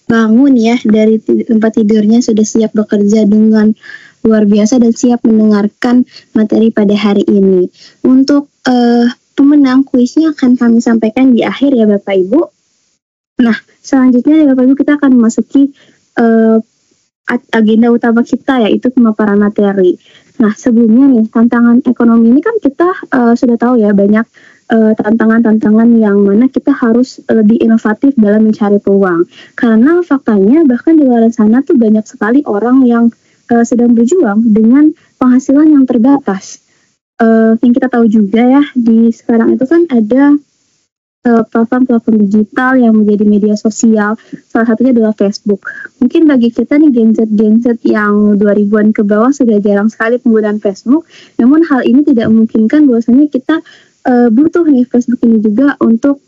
bangun ya dari tempat tidurnya, sudah siap bekerja dengan luar biasa dan siap mendengarkan materi pada hari ini. Untuk pemenang kuisnya akan kami sampaikan di akhir ya Bapak Ibu. Nah, selanjutnya Bapak Ibu kita akan memasuki agenda utama kita, yaitu pemaparan materi. Nah, sebelumnya nih, tantangan ekonomi ini kan kita sudah tahu ya, banyak tantangan-tantangan yang mana kita harus lebih inovatif dalam mencari peluang. Karena faktanya bahkan di luar sana tuh banyak sekali orang yang sedang berjuang dengan penghasilan yang terbatas. Yang kita tahu juga ya, di sekarang itu kan ada platform-platform digital yang menjadi media sosial, salah satunya adalah Facebook. Mungkin bagi kita nih Gen Z yang 2000-an ke bawah sudah jarang sekali penggunaan Facebook, namun hal ini tidak memungkinkan bahwasanya kita butuh nih Facebook ini juga untuk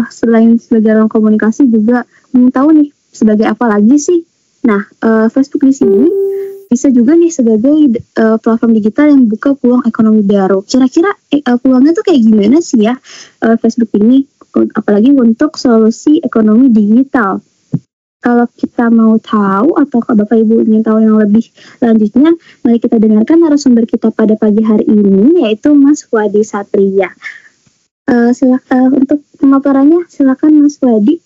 selain sebagai alat komunikasi juga ingin tahu nih sebagai apa lagi sih. Nah, Facebook di sini bisa juga nih sebagai platform digital yang buka peluang ekonomi baru. Kira-kira peluangnya tuh kayak gimana sih ya Facebook ini, apalagi untuk solusi ekonomi digital. Kalau kita mau tahu atau kalau Bapak Ibu ingin tahu yang lebih lanjutnya, mari kita dengarkan narasumber kita pada pagi hari ini, yaitu Mas Wadi Satria. Silakan untuk pemaparannya, silakan Mas Wadi.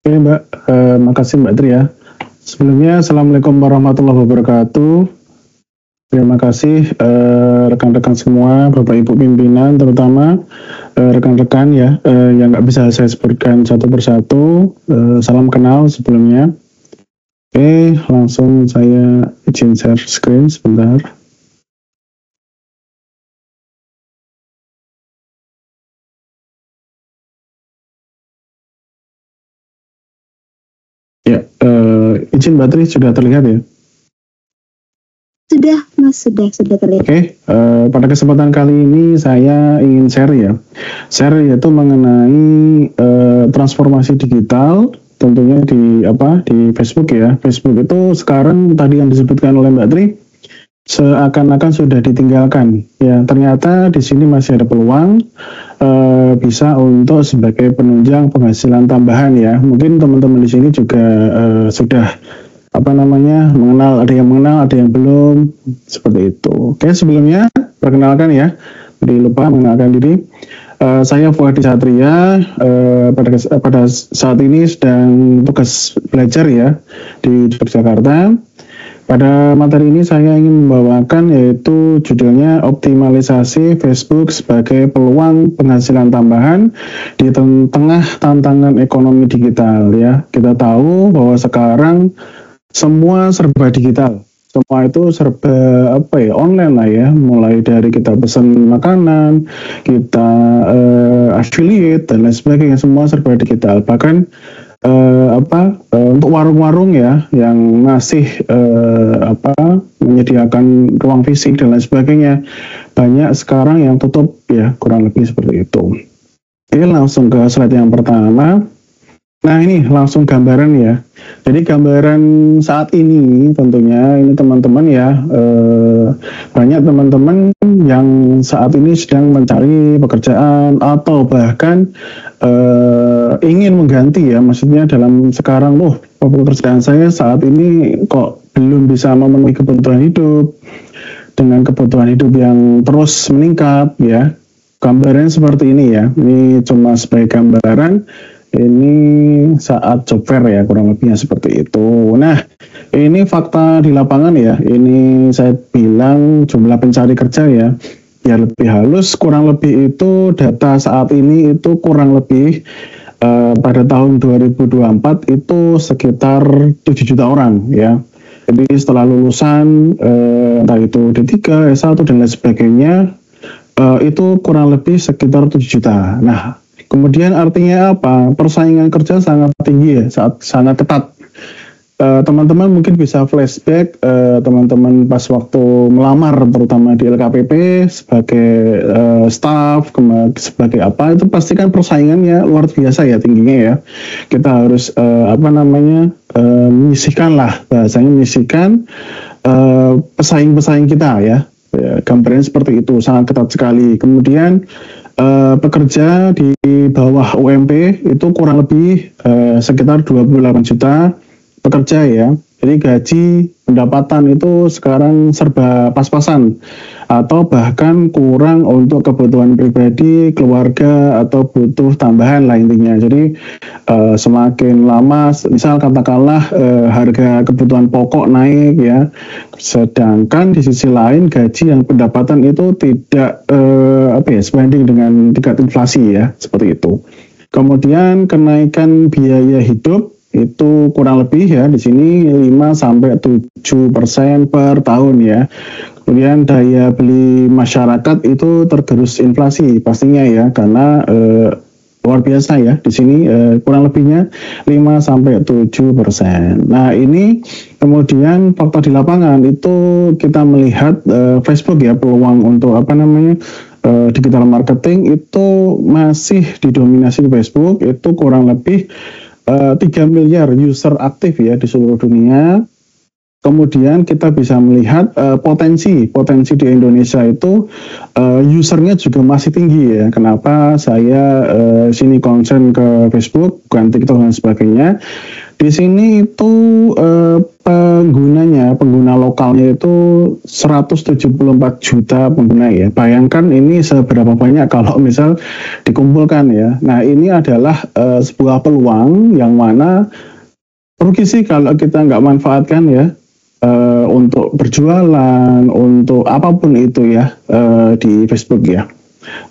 Oke Mbak, makasih Mbak Tri ya. Sebelumnya, Assalamualaikum warahmatullahi wabarakatuh. Terima kasih rekan-rekan semua, Bapak Ibu pimpinan, terutama rekan-rekan ya yang nggak bisa saya sebutkan satu persatu. Salam kenal sebelumnya. Oke, langsung saya izin share screen sebentar. Ya, izin Mbak Tri sudah terlihat ya? Sudah, Mas, sudah terlihat. Oke, pada kesempatan kali ini saya ingin share ya. Share yaitu mengenai transformasi digital, tentunya di Facebook ya. Facebook itu sekarang tadi yang disebutkan oleh Mbak Tri seakan-akan sudah ditinggalkan. Ya, ternyata di sini masih ada peluang bisa untuk sebagai penunjang penghasilan tambahan ya. Mungkin teman-teman di sini juga sudah mengenal, ada yang mengenal, ada yang belum, seperti itu. Oke, sebelumnya perkenalkan ya, jadi lupa mengenalkan diri. Saya Fuadi Satria, pada saat ini sedang tugas belajar ya di Yogyakarta. Pada materi ini saya ingin membawakan yaitu judulnya optimalisasi Facebook sebagai peluang penghasilan tambahan di tengah tantangan ekonomi digital ya. Kita tahu bahwa sekarang semua serba digital, semua itu serba online lah ya, mulai dari kita pesan makanan, kita affiliate dan lain sebagainya, semua serba digital. Bahkan untuk warung-warung ya yang masih menyediakan ruang fisik dan lain sebagainya, banyak sekarang yang tutup ya, kurang lebih seperti itu. Oke, langsung ke slide yang pertama. Nah, ini langsung gambaran ya. Jadi gambaran saat ini tentunya ini teman-teman ya, banyak teman-teman yang saat ini sedang mencari pekerjaan atau bahkan ingin mengganti ya, maksudnya dalam sekarang pekerjaan saya saat ini kok belum bisa memenuhi kebutuhan hidup dengan kebutuhan hidup yang terus meningkat ya. Gambarannya seperti ini ya. Ini cuma sebagai gambaran. Ini saat job fair ya, kurang lebihnya seperti itu. Nah, ini fakta di lapangan ya. Ini saya bilang jumlah pencari kerja ya. Ya lebih halus, kurang lebih itu data saat ini itu kurang lebih pada tahun 2024 itu sekitar 7 juta orang ya. Jadi setelah lulusan entah itu D3, S1 dan lain sebagainya, itu kurang lebih sekitar 7 juta. Nah, kemudian artinya apa? Persaingan kerja sangat tinggi ya, sangat ketat. Teman-teman mungkin bisa flashback teman-teman pas waktu melamar, terutama di LKPP sebagai staff, sebagai apa, itu pasti kan persaingannya luar biasa ya, tingginya ya. Kita harus menyisihkan lah, bahasanya menyisihkan pesaing-pesaing kita ya. Gambarnya seperti itu, sangat ketat sekali. Kemudian pekerja di bawah UMP itu kurang lebih sekitar 28 juta pekerja ya. Jadi gaji pendapatan itu sekarang serba pas-pasan atau bahkan kurang untuk kebutuhan pribadi, keluarga atau butuh tambahan lah intinya. Jadi semakin lama, misal katakanlah harga kebutuhan pokok naik ya, sedangkan di sisi lain gaji yang pendapatan itu tidak sebanding dengan tingkat inflasi ya, seperti itu. Kemudian kenaikan biaya hidup itu kurang lebih ya di sini 5-7% per tahun ya. Kemudian daya beli masyarakat itu tergerus inflasi pastinya ya, karena luar biasa ya di sini kurang lebihnya 5-7%. Nah ini kemudian fakta di lapangan itu kita melihat Facebook ya, peluang untuk digital marketing itu masih didominasi di Facebook, itu kurang lebih 3 miliar user aktif ya di seluruh dunia. Kemudian kita bisa melihat potensi di Indonesia itu usernya juga masih tinggi ya. Kenapa saya sini konsen ke Facebook bukan TikTok dan sebagainya. Di sini itu pengguna lokalnya itu 174 juta pengguna ya. Bayangkan ini seberapa banyak kalau misal dikumpulkan ya. Nah ini adalah sebuah peluang yang mana rugi sih kalau kita nggak manfaatkan ya. Untuk berjualan, untuk apapun itu ya di Facebook ya.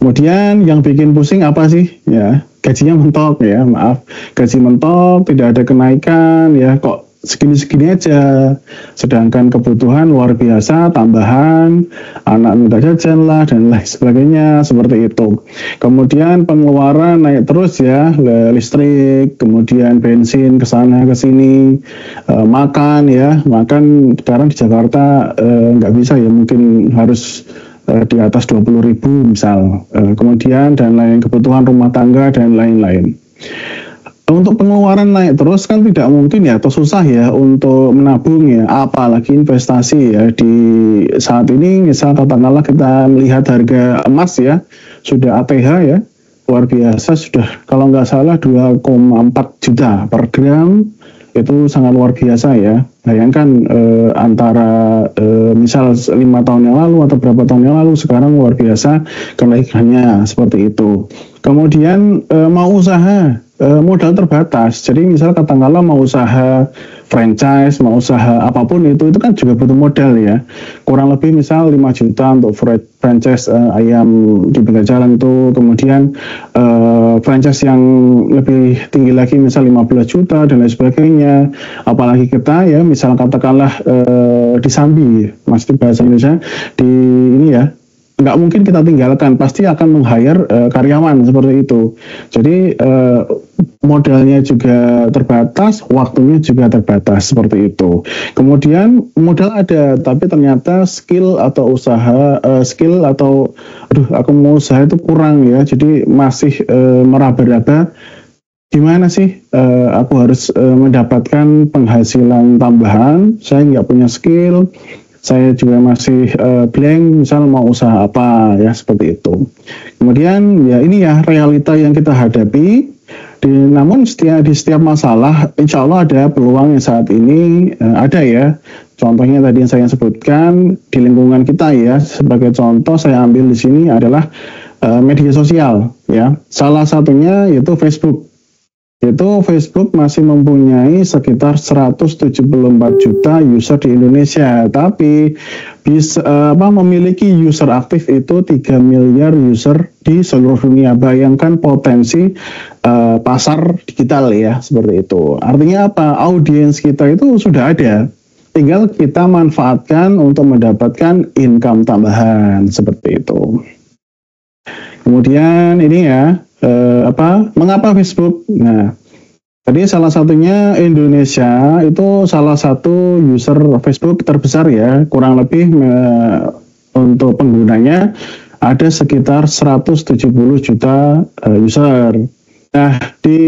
Kemudian yang bikin pusing apa sih ya, gajinya mentok ya, maaf, gaji mentok, tidak ada kenaikan ya, kok segini-segini aja, sedangkan kebutuhan luar biasa, tambahan, anak minta jajan lah dan lain sebagainya, seperti itu. Kemudian pengeluaran naik terus ya, listrik, kemudian bensin kesana kesini, makan sekarang di Jakarta nggak bisa ya, mungkin harus di atas 20.000 misal, kemudian dan lain kebutuhan rumah tangga dan lain-lain. Untuk pengeluaran naik terus kan tidak mungkin ya, atau susah ya untuk menabung ya, apalagi investasi ya. Di saat ini misal katakanlah kita melihat harga emas ya, sudah ATH ya, luar biasa, sudah kalau nggak salah 2,4 juta per gram, itu sangat luar biasa ya. Bayangkan antara misal 5 tahun yang lalu atau berapa tahun yang lalu, sekarang luar biasa kenaikannya seperti itu. Kemudian mau usaha, modal terbatas. Jadi misal katakanlah mau usaha franchise, mau usaha apapun itu kan juga butuh modal ya. Kurang lebih misal 5 juta untuk franchise ayam di pinggir jalan itu, kemudian franchise yang lebih tinggi lagi misal 15 juta dan lain sebagainya. Apalagi kita ya misal katakanlah di Sambi, masih bahasa Indonesia, di ini ya, nggak mungkin kita tinggalkan, pasti akan meng-hire karyawan seperti itu. Jadi modalnya juga terbatas, waktunya juga terbatas seperti itu. Kemudian modal ada, tapi ternyata skill atau aku mau usaha itu kurang ya. Jadi masih meraba-raba gimana sih aku harus mendapatkan penghasilan tambahan. Saya nggak punya skill, saya juga masih blank, misal mau usaha apa ya, seperti itu. Kemudian ya ini ya realita yang kita hadapi. Namun di setiap masalah insya Allah ada peluang yang saat ini ada ya. Contohnya tadi yang saya sebutkan di lingkungan kita ya, sebagai contoh saya ambil di sini adalah media sosial ya. Salah satunya yaitu Facebook. Itu Facebook masih mempunyai sekitar 174 juta user di Indonesia, tapi bisa memiliki user aktif itu 3 miliar user di seluruh dunia. Bayangkan potensi pasar digital ya, seperti itu. Artinya apa? Audiens kita itu sudah ada, tinggal kita manfaatkan untuk mendapatkan income tambahan, seperti itu. Kemudian ini ya, mengapa Facebook? Nah, tadi salah satunya Indonesia itu salah satu user Facebook terbesar ya, kurang lebih untuk penggunanya ada sekitar 170 juta user. Nah, di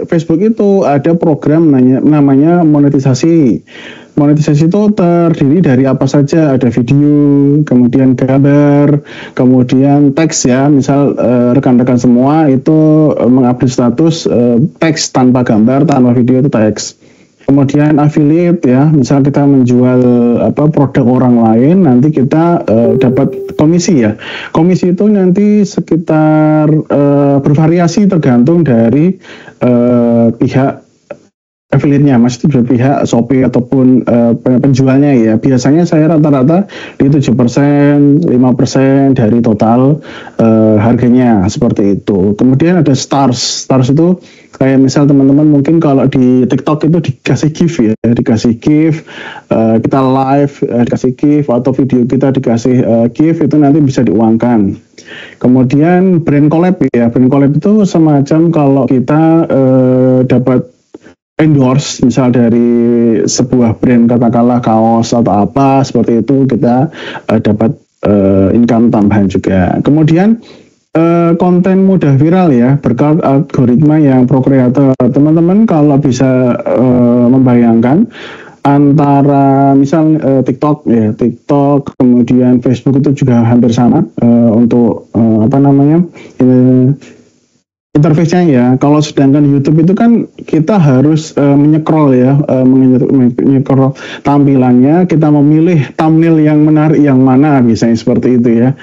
Facebook itu ada program namanya monetisasi. Monetisasi itu terdiri dari apa saja, ada video, kemudian gambar, kemudian teks ya. Misal rekan-rekan semua itu mengupdate status teks tanpa gambar, tanpa video itu teks. Kemudian affiliate ya, misal kita menjual produk orang lain, nanti kita dapat komisi ya. Komisi itu nanti sekitar bervariasi tergantung dari pihak affiliate-nya, maksudnya pihak Shopee ataupun penjualnya ya. Biasanya saya rata-rata di 7%, 5% dari total harganya, seperti itu. Kemudian ada stars. Stars itu kayak misal teman-teman mungkin kalau di TikTok itu dikasih gift ya, dikasih gift, kita live dikasih gift, atau video kita dikasih gift, itu nanti bisa diuangkan. Kemudian brand collab ya, brand collab itu semacam kalau kita dapat endorse misal dari sebuah brand, katakanlah kaos atau apa seperti itu, kita dapat income tambahan juga. Kemudian konten mudah viral ya, berkat algoritma yang pro creator. Teman-teman kalau bisa membayangkan antara misal TikTok ya, TikTok kemudian Facebook itu juga hampir sama untuk interface-nya ya. Kalau sedangkan YouTube itu kan kita harus menyecroll ya, menyecroll tampilannya, kita memilih thumbnail yang menarik yang mana, biasanya seperti itu ya.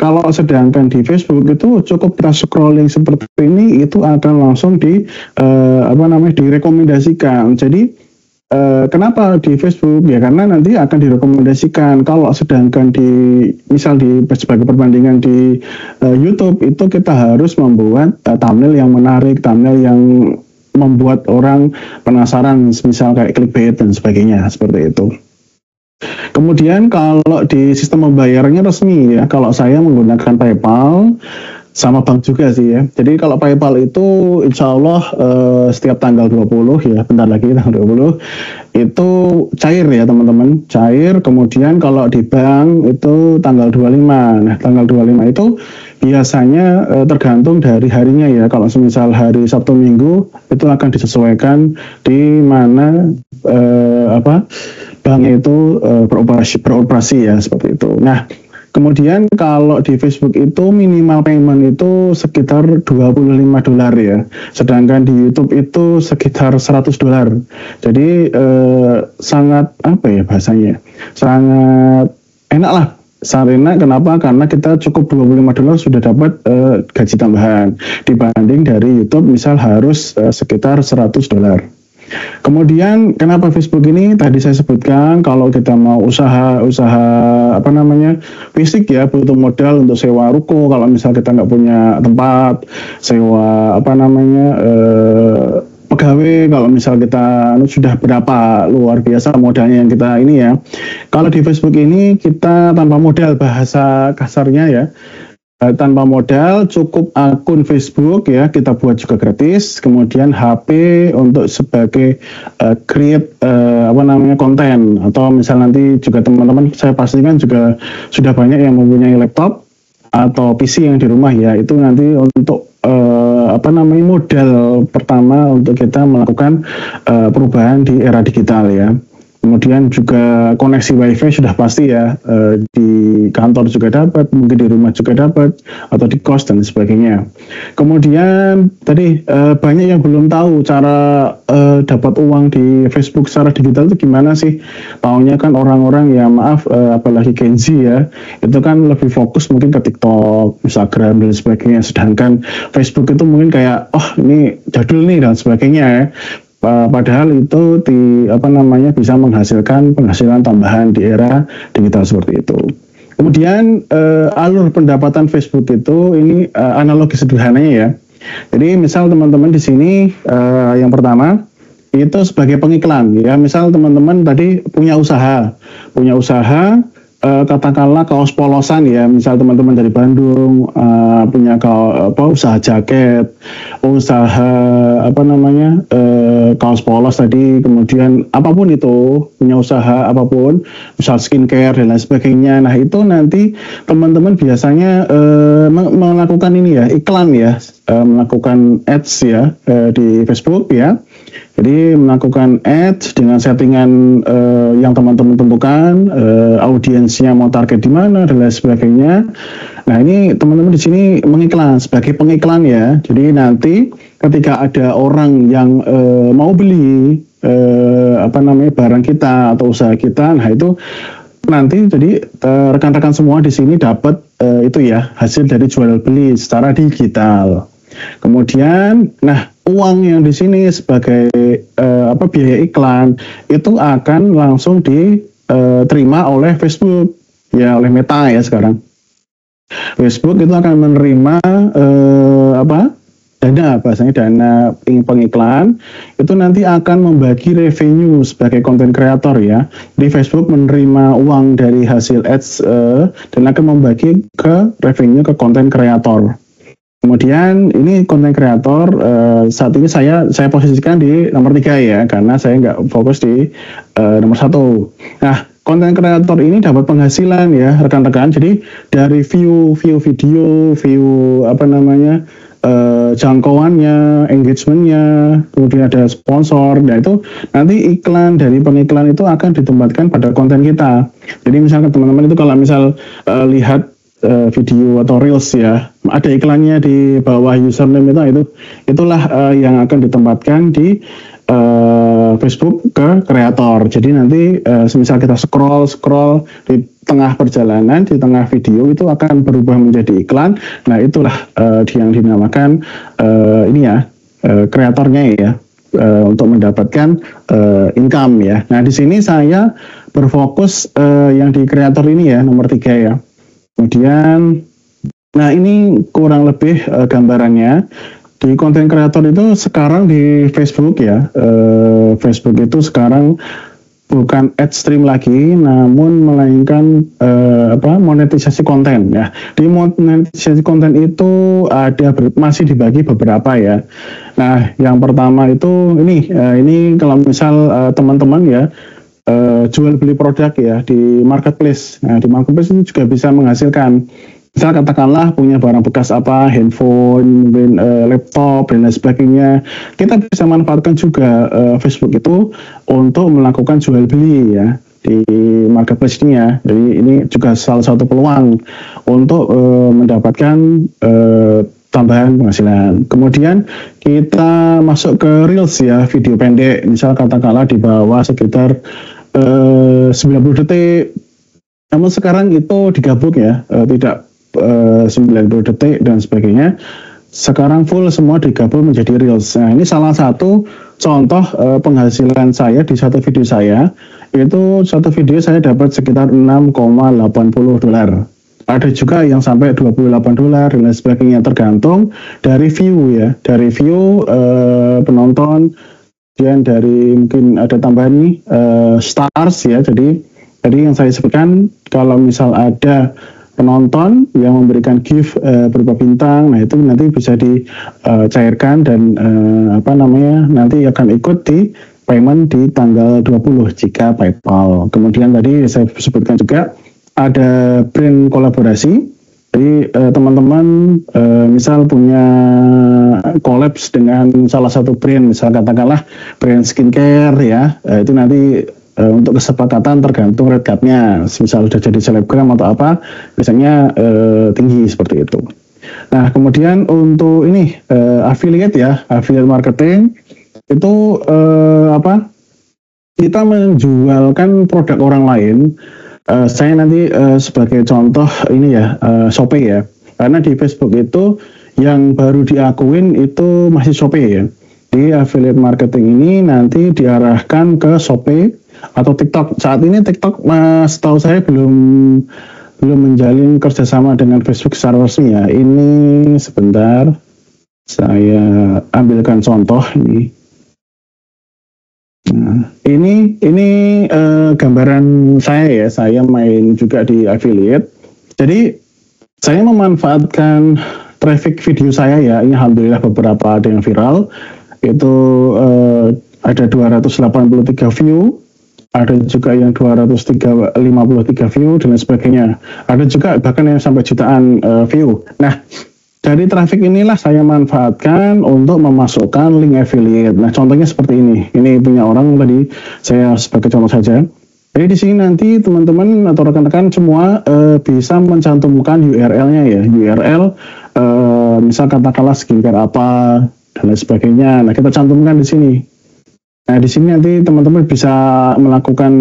Kalau sedangkan di Facebook itu cukup kita scrolling seperti ini, itu akan langsung direkomendasikan. Jadi kenapa di Facebook ya, karena nanti akan direkomendasikan. Kalau sedangkan sebagai perbandingan di YouTube itu kita harus membuat thumbnail yang menarik, thumbnail yang membuat orang penasaran, misal kayak clickbait dan sebagainya, seperti itu. Kemudian kalau di sistem membayarnya resmi ya, kalau saya menggunakan PayPal sama bank juga sih ya. Jadi kalau PayPal itu insya Allah setiap tanggal 20 ya, bentar lagi tanggal 20 itu cair ya teman-teman, cair. Kemudian kalau di bank itu tanggal 25. Nah, tanggal 25 itu biasanya tergantung dari harinya ya. Kalau semisal hari Sabtu Minggu itu akan disesuaikan di mana bank itu beroperasi ya, seperti itu. Nah, kemudian kalau di Facebook itu minimal payment itu sekitar $25 ya. Sedangkan di YouTube itu sekitar $100. Jadi sangat bahasanya? Sangat enak lah. Sangat enak, kenapa? Karena kita cukup $25 sudah dapat gaji tambahan. Dibanding dari YouTube misal harus sekitar $100. Kemudian kenapa Facebook ini tadi saya sebutkan, kalau kita mau usaha fisik ya, butuh modal untuk sewa ruko. Kalau misal kita nggak punya tempat, sewa pegawai, kalau misal kita sudah berapa luar biasa modalnya yang kita ini ya. Kalau di Facebook ini kita tanpa modal, bahasa kasarnya ya, tanpa modal, cukup akun Facebook ya, kita buat juga gratis. Kemudian HP untuk sebagai create konten, atau misal nanti juga teman-teman saya pastikan juga sudah banyak yang mempunyai laptop atau PC yang di rumah ya, itu nanti untuk modal pertama untuk kita melakukan perubahan di era digital ya. Kemudian juga koneksi WiFi sudah pasti ya, di kantor juga dapat, mungkin di rumah juga dapat, atau di kos dan sebagainya. Kemudian tadi banyak yang belum tahu cara dapat uang di Facebook secara digital itu gimana sih. Taunya kan orang-orang ya, apalagi Gen Z ya, itu kan lebih fokus mungkin ke TikTok, Instagram dan sebagainya. Sedangkan Facebook itu mungkin kayak, ini jadul nih dan sebagainya ya. Padahal itu bisa menghasilkan penghasilan tambahan di era digital seperti itu. Kemudian alur pendapatan Facebook itu ini analogi sederhananya ya. Jadi misal teman-teman di sini yang pertama itu sebagai pengiklan ya. Misal teman-teman tadi punya usaha katakanlah kaos polosan ya, misal teman-teman dari Bandung punya usaha jaket, usaha kaos polos tadi, kemudian apapun itu, punya usaha apapun, misal skincare dan lain sebagainya. Nah itu nanti teman-teman biasanya melakukan ini ya, iklan ya, melakukan ads ya di Facebook ya. Jadi melakukan ads dengan settingan yang teman-teman tentukan, audiensnya mau target di mana dan lain sebagainya. Nah ini teman-teman di sini mengiklan sebagai pengiklan ya. Jadi nanti ketika ada orang yang mau beli barang kita atau usaha kita, nah itu nanti jadi rekan-rekan semua di sini dapat itu ya hasil dari jual beli secara digital. Kemudian, nah uang yang di sini sebagai biaya iklan itu akan langsung diterima oleh Facebook ya, oleh Meta ya sekarang. Facebook itu akan menerima dana pengiklan itu nanti akan membagi revenue sebagai content creator ya. Di Facebook menerima uang dari hasil ads dan akan membagi ke revenue ke content creator. Kemudian ini konten kreator saat ini saya posisikan di nomor 3 ya, karena saya nggak fokus di nomor 1. Nah, konten kreator ini dapat penghasilan ya rekan-rekan. Jadi dari view video, view jangkauannya, engagementnya, kemudian ada sponsor. Nah itu nanti iklan dari pengiklan itu akan ditempatkan pada konten kita. Jadi misalkan teman-teman itu kalau misal lihat video atau reels ya, ada iklannya di bawah username itulah yang akan ditempatkan di Facebook ke kreator. Jadi nanti semisal kita scroll di tengah perjalanan, di tengah video itu akan berubah menjadi iklan. Nah itulah yang dinamakan kreatornya ya, untuk mendapatkan income ya. Nah di sini saya berfokus yang di kreator ini ya, nomor 3 ya. Kemudian, nah ini kurang lebih gambarannya. Di konten kreator itu sekarang di Facebook ya, Facebook itu sekarang bukan ad stream lagi, namun melainkan monetisasi konten ya. Di monetisasi konten itu masih dibagi beberapa ya. Nah, yang pertama itu ini kalau misal teman-teman ya jual beli produk ya di marketplace. Nah, di marketplace itu juga bisa menghasilkan. Misal katakanlah punya barang bekas handphone, mungkin laptop dan lain sebagainya. Kita bisa manfaatkan juga Facebook itu untuk melakukan jual beli ya di marketplace ini ya. Jadi ini juga salah satu peluang untuk mendapatkan tambahan penghasilan. Kemudian kita masuk ke Reels ya, video pendek. Misal katakanlah di bawah sekitar 90 detik. Namun sekarang itu digabung ya, tidak 90 detik dan sebagainya. Sekarang full semua digabung menjadi Reels. Nah, ini salah satu contoh penghasilan saya di satu video saya. Itu satu video saya dapat sekitar $6,80. Ada juga yang sampai $28 dan lain sebagainya, tergantung dari view ya, dari view penonton, dan dari mungkin ada tambahan nih stars ya. Jadi yang saya sebutkan, kalau misal ada penonton yang memberikan gift berupa bintang, nah itu nanti bisa dicairkan dan nanti akan ikut di payment di tanggal 20 jika PayPal. Kemudian tadi saya sebutkan juga ada brand kolaborasi. Jadi teman-teman misal punya collabs dengan salah satu brand, misal katakanlah brand skincare ya, itu nanti untuk kesepakatan tergantung rate card-nya. Misal sudah jadi selebgram atau apa, biasanya tinggi seperti itu. Nah kemudian untuk ini affiliate ya, affiliate marketing itu kita menjualkan produk orang lain. Saya nanti sebagai contoh ini ya, Shopee ya, karena di Facebook itu yang baru diakuin itu masih Shopee ya. Di affiliate marketing ini nanti diarahkan ke Shopee atau TikTok. Saat ini TikTok setahu saya belum menjalin kerjasama dengan Facebook secara resmi ya. Ini sebentar, saya ambilkan contoh ini. Nah, ini gambaran saya ya, saya main juga di affiliate. Jadi saya memanfaatkan traffic video saya ya, ini alhamdulillah beberapa ada yang viral. Itu ada 283 view, ada juga yang 253 view dan lain sebagainya. Ada juga bahkan yang sampai jutaan view. Nah, dari traffic inilah saya manfaatkan untuk memasukkan link affiliate. Nah, contohnya seperti ini. Ini punya orang tadi, saya sebagai contoh saja. Jadi di sini nanti teman-teman atau rekan-rekan semua bisa mencantumkan URL-nya ya. URL misal katakanlah skincare apa dan lain sebagainya. Nah, kita cantumkan di sini. Nah, di sini nanti teman-teman bisa melakukan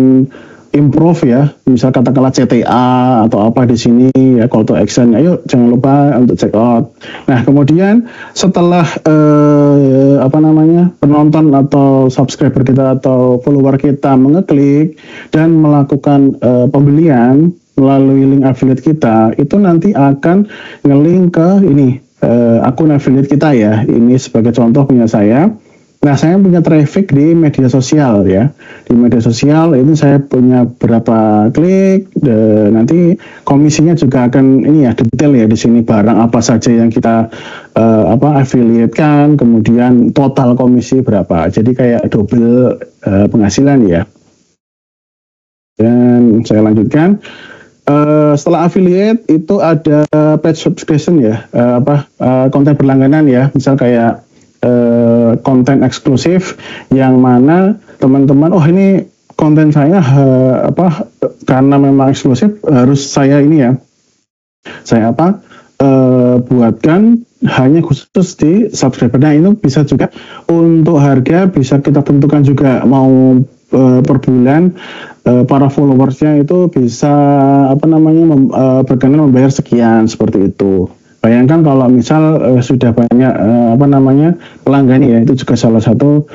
improve ya, misal katakanlah CTA atau apa di sini ya, call to action. Ayo jangan lupa untuk check out. Nah, kemudian setelah penonton atau subscriber kita atau follower kita mengeklik dan melakukan pembelian melalui link affiliate kita, itu nanti akan nge-link ke ini akun affiliate kita ya. Ini sebagai contoh punya saya. Nah, saya punya traffic di media sosial ya. Di media sosial ini saya punya berapa klik, nanti komisinya juga akan ini ya, detail ya di sini barang apa saja yang kita affiliate kan, kemudian total komisi berapa. Jadi kayak double penghasilan ya. Dan saya lanjutkan. Setelah affiliate itu ada paid subscription ya, konten berlangganan ya, misal kayak konten eksklusif yang mana teman-teman, oh ini konten saya karena memang eksklusif harus saya ini ya, saya buatkan hanya khusus di subscriber. Nah, itu bisa juga untuk harga bisa kita tentukan juga, mau per bulan para followersnya itu bisa berkenan membayar sekian, seperti itu. Bayangkan kalau misal sudah banyak pelanggan ya, itu juga salah satu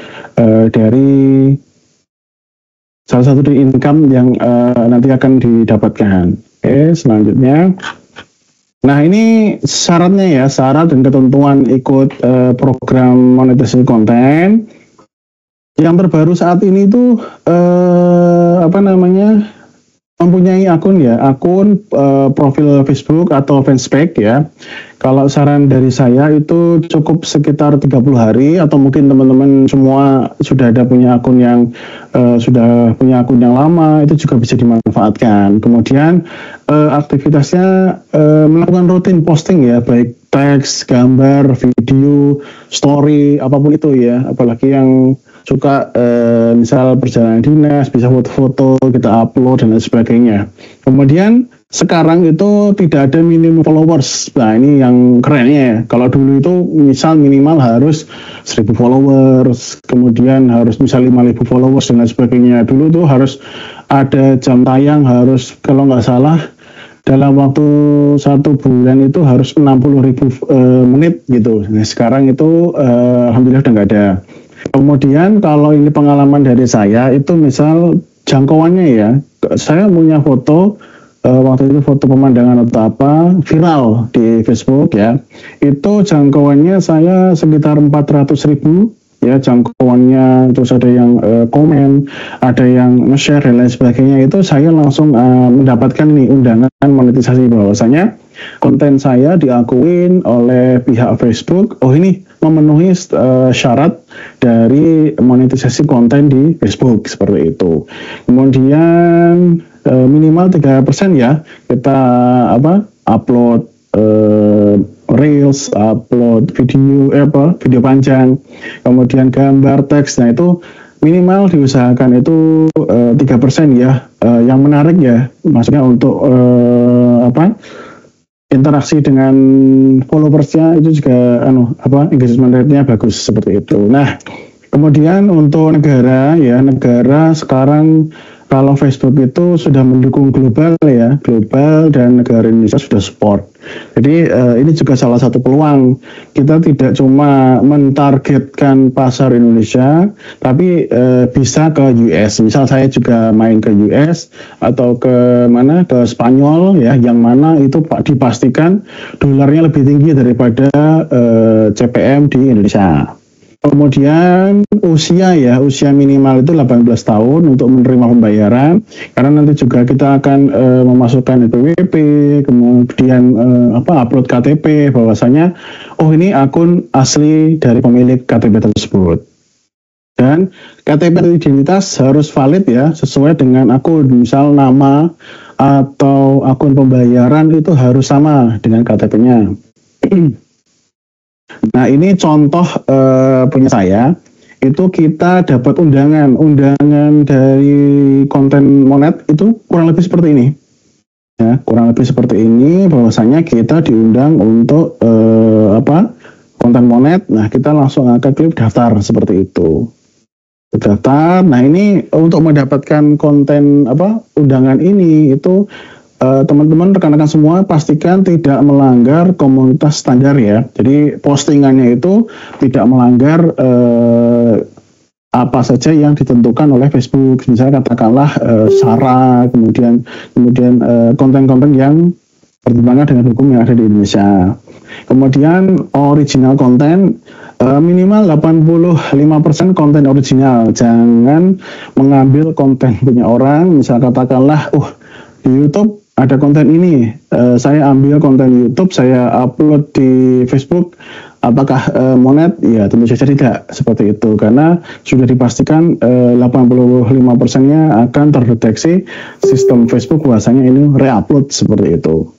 dari income yang nanti akan didapatkan. Oke, selanjutnya. Nah, ini syaratnya ya, syarat dan ketentuan ikut program monetisasi konten. Yang terbaru saat ini itu mempunyai akun ya, profil Facebook atau fanspage ya. Kalau saran dari saya itu cukup sekitar 30 hari, atau mungkin teman-teman semua sudah punya akun yang lama, itu juga bisa dimanfaatkan. Kemudian aktivitasnya melakukan rutin posting ya, baik teks, gambar, video, story, apapun itu ya. Apalagi yang suka misal perjalanan dinas, bisa foto-foto, kita upload dan lain sebagainya. Kemudian sekarang itu tidak ada minimum followers. Nah, ini yang kerennya ya. Kalau dulu itu misal minimal harus 1000 followers, kemudian harus misal 5000 followers dan lain sebagainya. Dulu tuh harus ada jam tayang, harus kalau nggak salah dalam waktu 1 bulan itu harus 60.000 menit gitu. Nah, sekarang itu alhamdulillah udah nggak ada. Kemudian kalau ini pengalaman dari saya itu misal jangkauannya ya, saya punya foto waktu itu foto pemandangan atau apa viral di Facebook ya, itu jangkauannya saya sekitar 400.000 ya jangkauannya, terus ada yang komen, ada yang nge-share dan lain sebagainya. Itu saya langsung mendapatkan nih undangan monetisasi, bahwasanya konten saya diakuin oleh pihak Facebook, oh ini memenuhi syarat dari monetisasi konten di Facebook, seperti itu. Kemudian minimal 3% ya kita upload reels, upload video panjang, kemudian gambar, teks. Nah, itu minimal diusahakan itu 3% ya. Yang menarik ya, maksudnya untuk interaksi dengan followersnya itu juga engagement rate-nya bagus, seperti itu. Nah, kemudian untuk negara sekarang kalau Facebook itu sudah mendukung global ya, global, dan negara Indonesia sudah support. Jadi ini juga salah satu peluang. Kita tidak cuma mentargetkan pasar Indonesia, tapi bisa ke US. Misal saya juga main ke US atau ke Spanyol ya, yang mana itu dipastikan dolarnya lebih tinggi daripada CPM di Indonesia. Kemudian usia minimal itu 18 tahun untuk menerima pembayaran, karena nanti juga kita akan memasukkan NPWP, kemudian upload KTP bahwasanya ini akun asli dari pemilik KTP tersebut. Dan KTP identitas harus valid ya, sesuai dengan akun, misal nama atau akun pembayaran itu harus sama dengan KTP-nya. Nah, ini contoh punya saya, itu kita dapat undangan dari konten Monet itu kurang lebih seperti ini. Ya, kurang lebih seperti ini, bahwasanya kita diundang untuk konten Monet. Nah, kita langsung akan klik daftar seperti itu. Daftar. Nah, ini untuk mendapatkan konten undangan ini itu teman-teman rekan-rekan semua pastikan tidak melanggar komunitas standar ya. Jadi postingannya itu tidak melanggar apa saja yang ditentukan oleh Facebook. Misalnya katakanlah SARA, kemudian konten-konten yang bertentangan dengan hukum yang ada di Indonesia. Kemudian original konten, minimal 85% konten original. Jangan mengambil konten punya orang. Misal katakanlah di YouTube ada konten ini, saya ambil konten YouTube, saya upload di Facebook, apakah Monet? Ya, tentu saja tidak seperti itu, karena sudah dipastikan 85%-nya akan terdeteksi sistem Facebook bahwasanya ini re-upload seperti itu.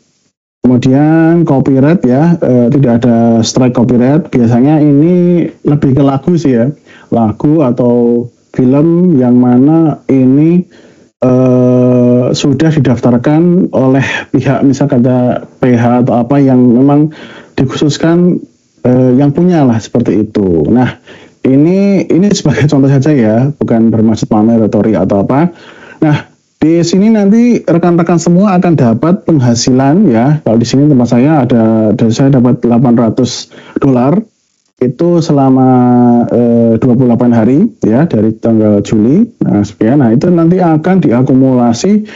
Kemudian copyright ya, tidak ada strike copyright. Biasanya ini lebih ke lagu sih ya, lagu atau film yang mana ini sudah didaftarkan oleh pihak, misal kata PH atau apa yang memang dikhususkan yang punya lah seperti itu. Nah, ini sebagai contoh saja ya, bukan bermaksud pamer atau ri atau apa. Nah, di sini nanti rekan-rekan semua akan dapat penghasilan ya. Kalau di sini tempat saya saya dapat $800 itu selama 28 hari ya, dari tanggal Juli. Nah, sekian. Nah, itu nanti akan diakumulasi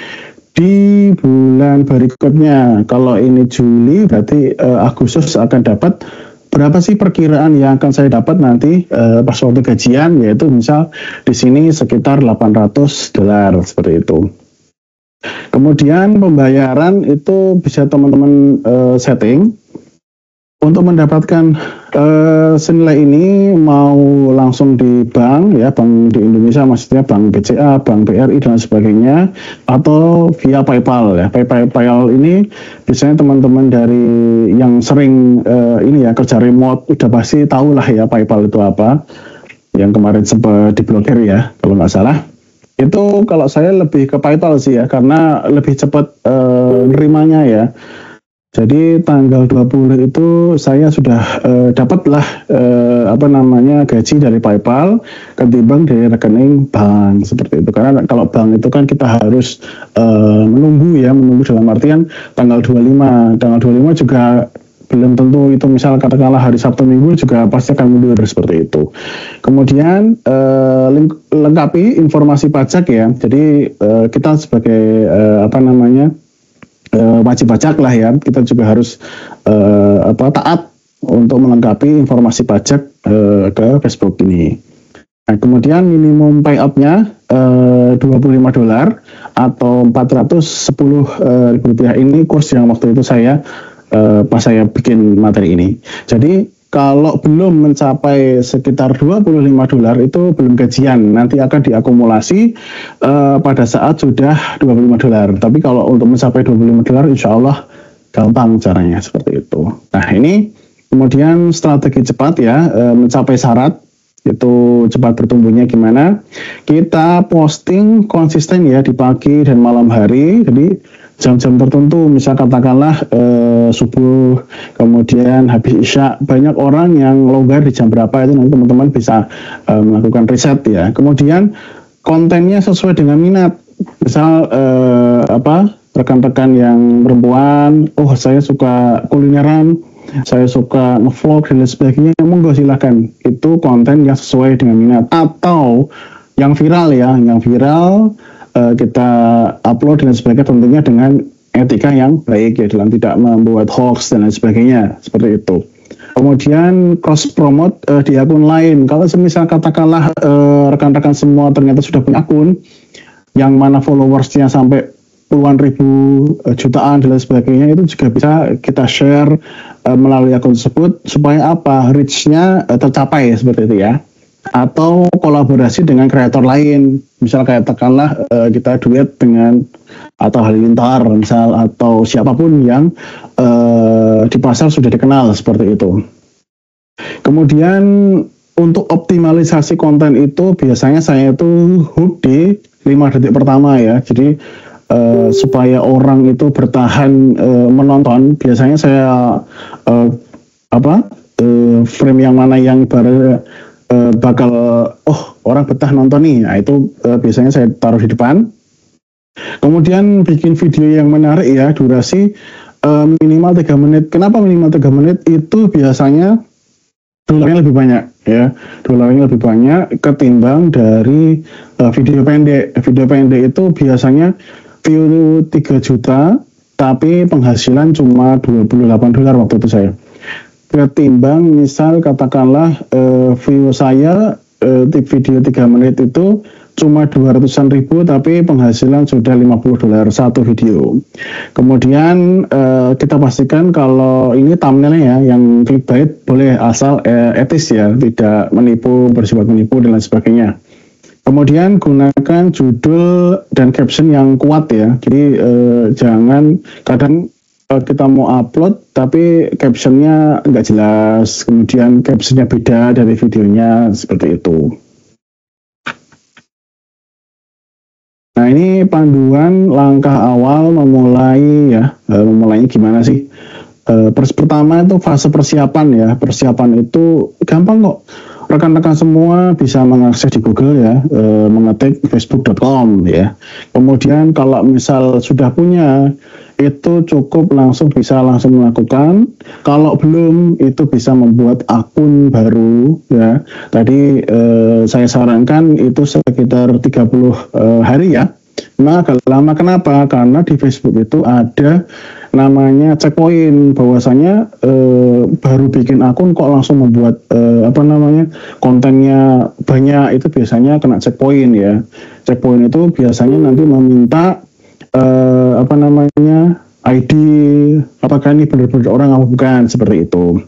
di bulan berikutnya. Kalau ini Juli berarti Agustus akan dapat berapa sih perkiraan yang akan saya dapat nanti pas waktu gajian, yaitu misal di sini sekitar $800 seperti itu. Kemudian pembayaran itu bisa teman-teman setting. Untuk mendapatkan senilai ini mau langsung di bank ya, bank di Indonesia maksudnya bank BCA, bank BRI dan sebagainya, atau via PayPal ya. PayPal ini biasanya teman-teman dari yang sering ini ya kerja remote udah pasti tahu lah ya PayPal itu apa. Yang kemarin sempat diblokir ya kalau nggak salah. Itu kalau saya lebih ke PayPal sih ya, karena lebih cepat nerimanya ya. Jadi tanggal 20 itu saya sudah dapatlah gaji dari PayPal ketimbang dari rekening bank seperti itu. Karena kalau bank itu kan kita harus menunggu dalam artian tanggal 25 juga belum tentu itu, misal katakanlah hari Sabtu Minggu juga pasti akan mundur seperti itu. Kemudian lengkapi informasi pajak ya. Jadi kita sebagai wajib pajak lah ya, kita juga harus taat untuk melengkapi informasi pajak ke Facebook ini. Nah, kemudian minimum payout-nya $25 atau Rp410.000 ini kurs yang waktu itu saya pas saya bikin materi ini. Jadi kalau belum mencapai sekitar $25 itu belum gajian, nanti akan diakumulasi pada saat sudah $25. Tapi kalau untuk mencapai $25 insya Allah gampang caranya seperti itu. Nah, ini kemudian strategi cepat ya, mencapai syarat itu cepat bertumbuhnya gimana? Kita posting konsisten ya di pagi dan malam hari. Jadi jam-jam tertentu, misal katakanlah subuh, kemudian habis isya, banyak orang yang longgar di jam berapa, itu nanti teman-teman bisa melakukan riset ya. Kemudian kontennya sesuai dengan minat, misal rekan-rekan yang perempuan, saya suka kulineran, saya suka nge-vlog dan lain sebagainya, monggo silahkan, itu konten yang sesuai dengan minat. Atau yang viral ya, kita upload dan sebagainya, tentunya dengan etika yang baik ya, dalam tidak membuat hoax dan lain sebagainya, seperti itu. Kemudian cross promote di akun lain. Kalau semisal katakanlah rekan-rekan semua ternyata sudah punya akun yang mana followersnya sampai puluhan ribu, jutaan dan lain sebagainya, itu juga bisa kita share melalui akun tersebut supaya apa? Reach-nya tercapai seperti itu ya. Atau kolaborasi dengan kreator lain, misal kayak katakanlah kita duet dengan atau Halilintar misal, atau siapapun yang di pasar sudah dikenal seperti itu. Kemudian untuk optimalisasi konten itu biasanya saya itu hook di 5 detik pertama ya. Jadi supaya orang itu bertahan menonton, biasanya saya frame yang mana yang bakal orang betah nonton nih. Nah, itu biasanya saya taruh di depan. Kemudian bikin video yang menarik ya, durasi minimal 3 menit. Kenapa minimal 3 menit? Itu biasanya dolarnya lebih banyak ya. Dolarnya lebih banyak ketimbang dari video pendek. Video pendek itu biasanya view 3 juta tapi penghasilan cuma $28 waktu itu saya. Ketimbang misal katakanlah view saya video 3 menit itu cuma 200-an ribu tapi penghasilan sudah $50 satu video. Kemudian kita pastikan kalau ini thumbnailnya ya yang clickbait boleh asal etis ya, tidak menipu, bersifat menipu dan lain sebagainya. Kemudian gunakan judul dan caption yang kuat ya. Jadi jangan kadang kita mau upload tapi captionnya nggak jelas, kemudian captionnya beda dari videonya, seperti itu. Nah, ini panduan langkah awal memulai ya. Memulainya gimana sih? Pertama itu fase persiapan ya. Persiapan itu gampang kok. Rekan-rekan semua bisa mengakses di Google ya, mengetik facebook.com ya. Kemudian kalau misal sudah punya, itu cukup bisa langsung melakukan. Kalau belum, itu bisa membuat akun baru ya. Tadi saya sarankan itu sekitar 30 hari ya. Nah, agak lama kenapa? Karena di Facebook itu ada namanya checkpoint, bahwasanya baru bikin akun kok langsung membuat kontennya banyak, itu biasanya kena checkpoint ya. Checkpoint itu biasanya nanti meminta ID, apakah ini benar-benar orang atau bukan, seperti itu.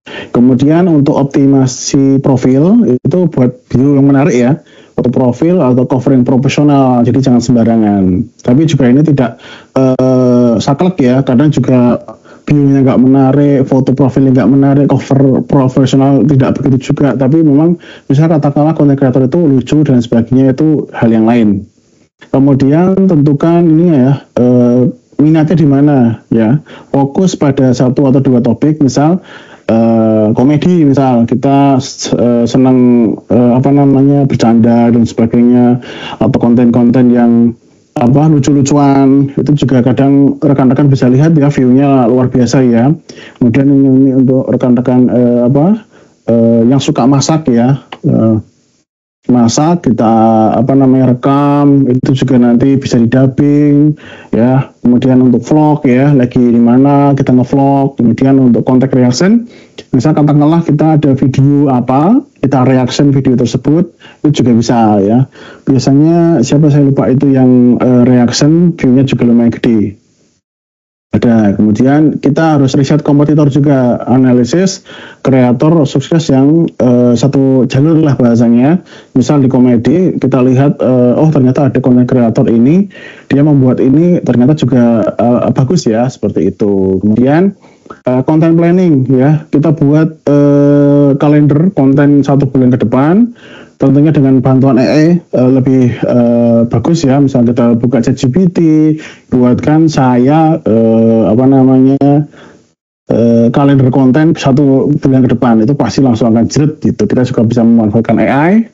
Kemudian untuk optimasi profil itu buat video yang menarik ya, foto profil atau covering profesional, jadi jangan sembarangan. Tapi juga ini tidak saklek ya, kadang juga bio-nya nggak menarik, foto profilnya nggak menarik, cover profesional tidak begitu juga. Tapi memang misalnya katakanlah konten kreator itu lucu dan sebagainya, itu hal yang lain. Kemudian tentukan ini ya, minatnya di mana ya, fokus pada 1 atau 2 topik, misal komedi, misal kita senang bercanda dan sebagainya, atau konten-konten yang lucu-lucuan, itu juga kadang rekan-rekan bisa lihat ya, view-nya luar biasa ya. Kemudian ini untuk rekan-rekan yang suka masak ya, masak kita rekam, itu juga nanti bisa didubbing ya. Kemudian untuk vlog ya, lagi di mana kita ngevlog. Kemudian untuk content reaction, misal katakanlah kita ada video kita reaction video tersebut, itu juga bisa ya. Biasanya siapa saya lupa itu yang reaction, view-nya juga lumayan gede. Ada. Kemudian kita harus riset kompetitor juga, analisis kreator sukses yang satu jalur lah bahasanya. Misal di komedi kita lihat ternyata ada konten kreator ini, dia membuat ini ternyata juga bagus ya, seperti itu. Kemudian content planning ya, kita buat kalender konten 1 bulan ke depan. Tentunya dengan bantuan AI lebih bagus ya. Misal kita buka ChatGPT, buatkan saya kalender konten 1 bulan ke depan, itu pasti langsung akan jeret gitu. Kita juga bisa memanfaatkan AI.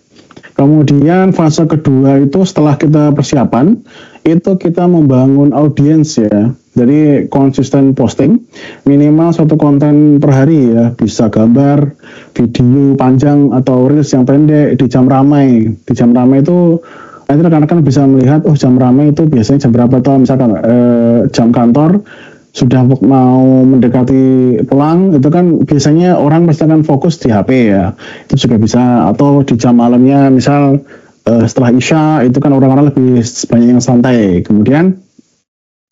Kemudian fase kedua itu setelah kita persiapan, itu kita membangun audiens ya. Jadi konsisten posting, minimal 1 konten per hari ya, bisa gambar, video panjang atau reels yang pendek di jam ramai. Di jam ramai itu nanti rekan-rekan bisa melihat, jam ramai itu biasanya jam berapa tuh, misalkan jam kantor sudah mau mendekati pulang, itu kan biasanya orang pasti akan fokus di HP ya. Itu juga bisa, atau di jam malamnya misal setelah Isya, itu kan orang-orang lebih banyak yang santai. Kemudian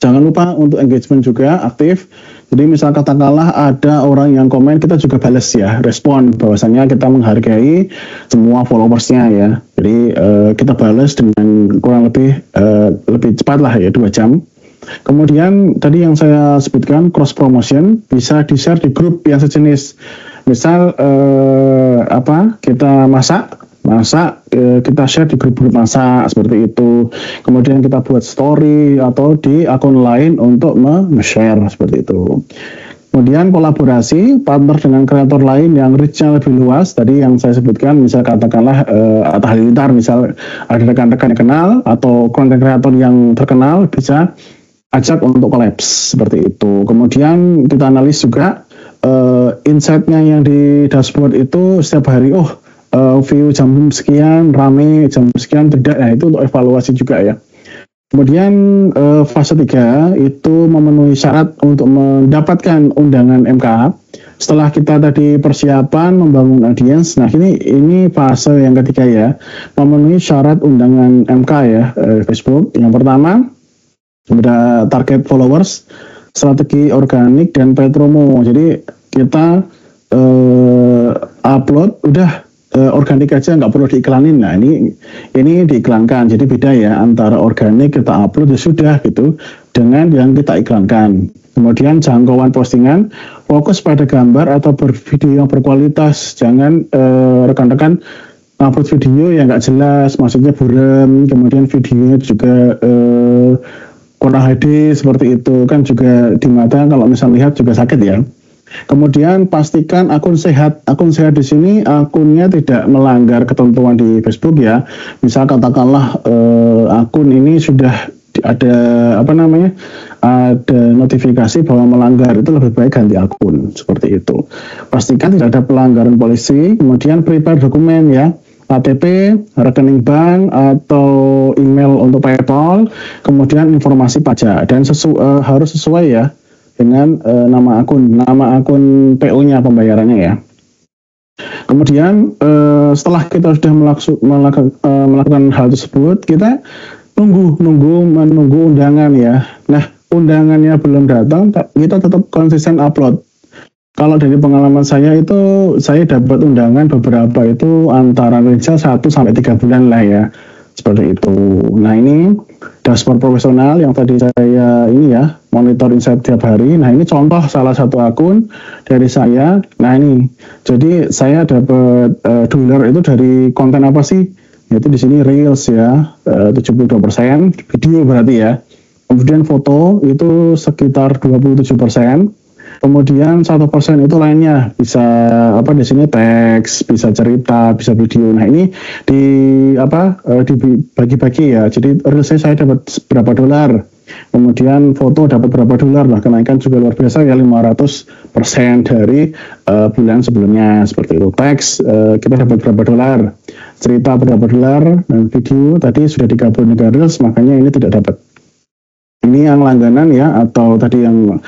jangan lupa untuk engagement juga aktif. Jadi misal katakanlah ada orang yang komen, kita juga balas ya, respon bahwasanya kita menghargai semua followersnya ya. Jadi kita balas dengan kurang lebih cepat lah ya, 2 jam. Kemudian tadi yang saya sebutkan cross promotion bisa di-share di grup yang sejenis. Misal kita masak kita share di grup-grup masak seperti itu. Kemudian kita buat story atau di akun lain untuk share seperti itu. Kemudian kolaborasi partner dengan kreator lain yang reach-nya lebih luas. Tadi yang saya sebutkan, misal katakanlah Atta Halilintar, misal ada rekan-rekan yang kenal atau konten kreator yang terkenal, bisa ajak untuk collabs seperti itu. Kemudian kita analis juga insight-nya yang di dashboard itu setiap hari, view jam sekian rame, jam sekian tidak. Nah, itu untuk evaluasi juga ya. Kemudian fase 3 itu memenuhi syarat untuk mendapatkan undangan MK. Setelah kita tadi persiapan membangun audience, nah ini fase yang ketiga ya, memenuhi syarat undangan MK ya, Facebook. Yang pertama ada target followers, strategi organik, dan paid promo. Jadi kita upload udah organik aja, nggak perlu diiklanin. Nah ini diiklankan, jadi beda ya antara organik kita upload ya sudah gitu dengan yang kita iklankan. Kemudian jangkauan postingan, fokus pada gambar atau video yang berkualitas. Jangan rekan-rekan upload video yang nggak jelas, maksudnya buram, kemudian videonya juga kurang HD seperti itu, kan juga di mata kalau misal lihat juga sakit ya. Kemudian pastikan akun sehat. Akun sehat di sini akunnya tidak melanggar ketentuan di Facebook ya. Misal katakanlah akun ini sudah ada ada notifikasi bahwa melanggar, itu lebih baik ganti akun seperti itu. Pastikan tidak ada pelanggaran polisi. Kemudian prepare dokumen ya, KTP, rekening bank atau email untuk PayPal, kemudian informasi pajak, dan harus sesuai ya dengan nama akun PO-nya, pembayarannya ya. Kemudian setelah kita sudah melakukan hal tersebut, kita menunggu undangan ya. Nah, undangannya belum datang, kita tetap konsisten upload. Kalau dari pengalaman saya itu, saya dapat undangan beberapa itu antara range 1 sampai 3 bulan lah ya, seperti itu. Nah ini dashboard profesional yang tadi saya monitor insight tiap hari. Nah ini contoh salah satu akun dari saya. Nah ini, jadi saya dapat dolar itu dari konten apa sih? Yaitu di sini reels ya, 72%, video berarti ya. Kemudian foto itu sekitar 27%. Kemudian 1% itu lainnya, bisa di sini teks, bisa cerita, bisa video. Nah ini dibagi-bagi ya. Jadi reels saya dapat berapa dolar, kemudian foto dapat berapa dolar. Nah kenaikan juga luar biasa ya, 500% dari bulan sebelumnya seperti itu. Teks kita dapat berapa dolar, cerita berapa dolar, dan video tadi sudah digabung dengan reels, makanya ini tidak dapat. Ini yang langganan ya, atau tadi yang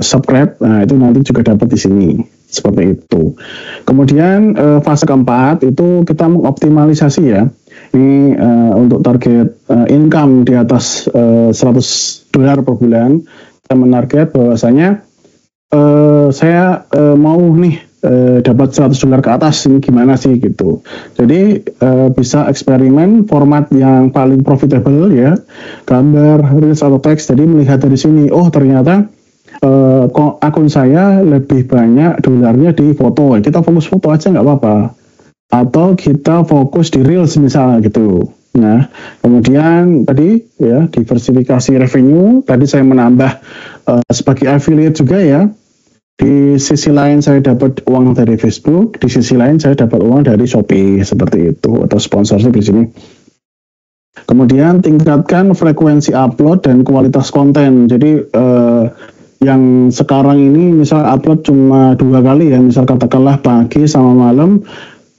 subscribe, nah itu nanti juga dapat di sini seperti itu. Kemudian fase keempat itu kita mengoptimalisasi ya. Ini untuk target income di atas $100 per bulan. Kita menarget bahwasanya saya mau nih dapat $100 ke atas, ini gimana sih gitu. Jadi bisa eksperimen format yang paling profitable ya, gambar, reels atau teks. Jadi melihat dari sini, oh ternyata akun saya lebih banyak dolarnya di foto. Kita fokus foto aja nggak apa-apa, atau kita fokus di reels misalnya gitu. Nah kemudian tadi ya, diversifikasi revenue. Tadi saya menambah sebagai affiliate juga ya. Di sisi lain saya dapat uang dari Facebook, di sisi lain saya dapat uang dari Shopee seperti itu, atau sponsorship di sini. Kemudian tingkatkan frekuensi upload dan kualitas konten. Jadi yang sekarang ini misal upload cuma 2 kali ya, misal katakanlah pagi sama malam.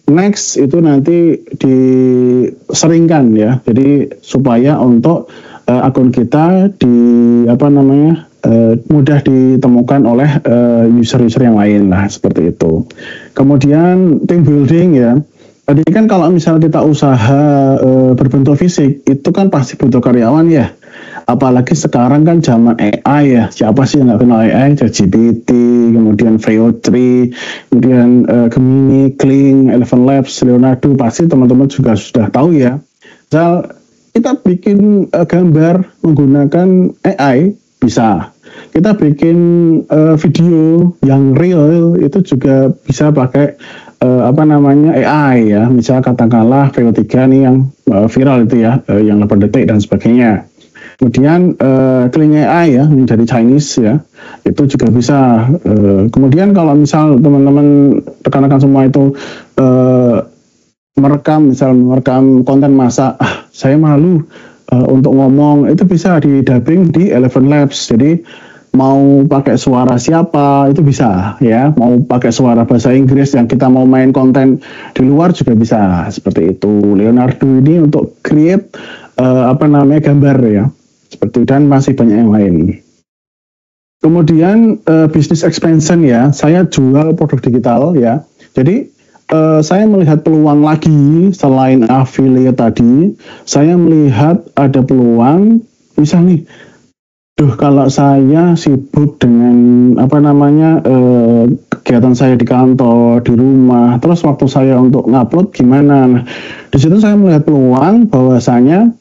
Next itu nanti diseringkan ya. Jadi supaya untuk akun kita mudah ditemukan oleh user-user yang lain lah, seperti itu. Kemudian team building ya. Tadi kan kalau misalnya kita usaha berbentuk fisik, itu kan pasti butuh karyawan ya. Apalagi sekarang kan zaman AI ya. Siapa sih yang nggak kenal AI? ChatGPT, kemudian VO3, kemudian Gemini, Kling, Eleven Labs, Leonardo, pasti teman-teman juga sudah tahu ya. Misal kita bikin gambar menggunakan AI, bisa. Kita bikin video yang real itu juga bisa pakai AI ya. Misal katakanlah VO3 nih yang viral itu ya, yang 8 detik dan sebagainya. Kemudian Kling AI ya, yang dari Chinese ya, itu juga bisa. Kemudian kalau misal teman-teman rekan-rekan semua itu merekam konten masak, saya malu untuk ngomong, itu bisa di dubbing di Eleven Labs. Jadi mau pakai suara siapa itu bisa ya, mau pakai suara bahasa Inggris yang kita mau main konten di luar juga bisa, seperti itu. Leonardo ini untuk create gambar ya, seperti, dan masih banyak yang lain. Kemudian business expansion ya, saya jual produk digital ya. Jadi saya melihat peluang lagi selain affiliate tadi. Saya melihat ada peluang, misal nih, kalau saya sibuk dengan kegiatan saya di kantor, di rumah, terus waktu saya untuk ngupload gimana? Nah, di situ saya melihat peluang bahwasanya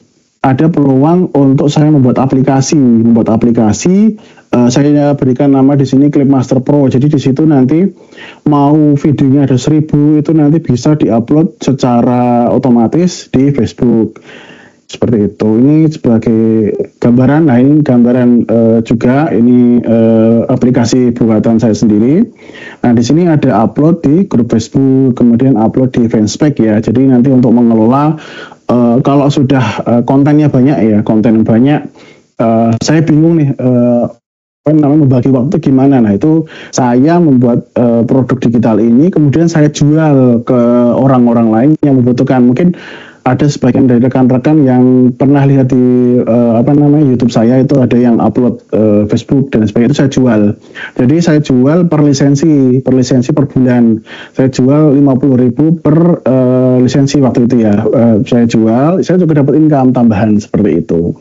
ada peluang untuk saya membuat aplikasi. Saya berikan nama di sini Clipmaster Pro. Jadi di situ nanti mau videonya ada 1000 itu nanti bisa diupload secara otomatis di Facebook. Seperti itu. Ini sebagai gambaran. Nah, ini gambaran juga ini aplikasi buatan saya sendiri. Nah, di sini ada upload di grup Facebook, kemudian upload di Fanspage ya. Jadi nanti untuk mengelola kalau sudah kontennya banyak ya, saya bingung nih membagi waktu gimana. Nah, itu saya membuat produk digital ini, kemudian saya jual ke orang-orang lain yang membutuhkan. Mungkin ada sebagian dari rekan-rekan yang pernah lihat di YouTube saya, itu ada yang upload Facebook dan sebagainya, itu saya jual. Jadi saya jual per lisensi per bulan. Saya jual 50.000 per lisensi waktu itu ya. Saya jual, saya juga dapat income tambahan seperti itu.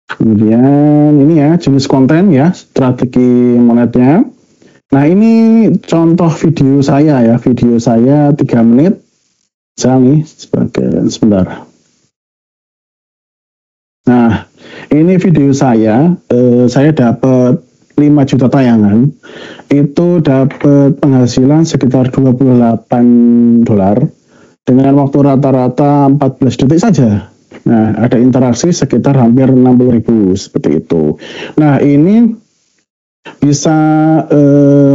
Kemudian ini ya jenis konten ya, strategi monetnya. Nah, ini contoh video saya ya, 3 menit. Sebentar. Nah, ini video saya dapat 5 juta tayangan, itu dapat penghasilan sekitar $28 dengan waktu rata-rata 14 detik saja. Nah, ada interaksi sekitar hampir 60.000 seperti itu. Nah, ini bisa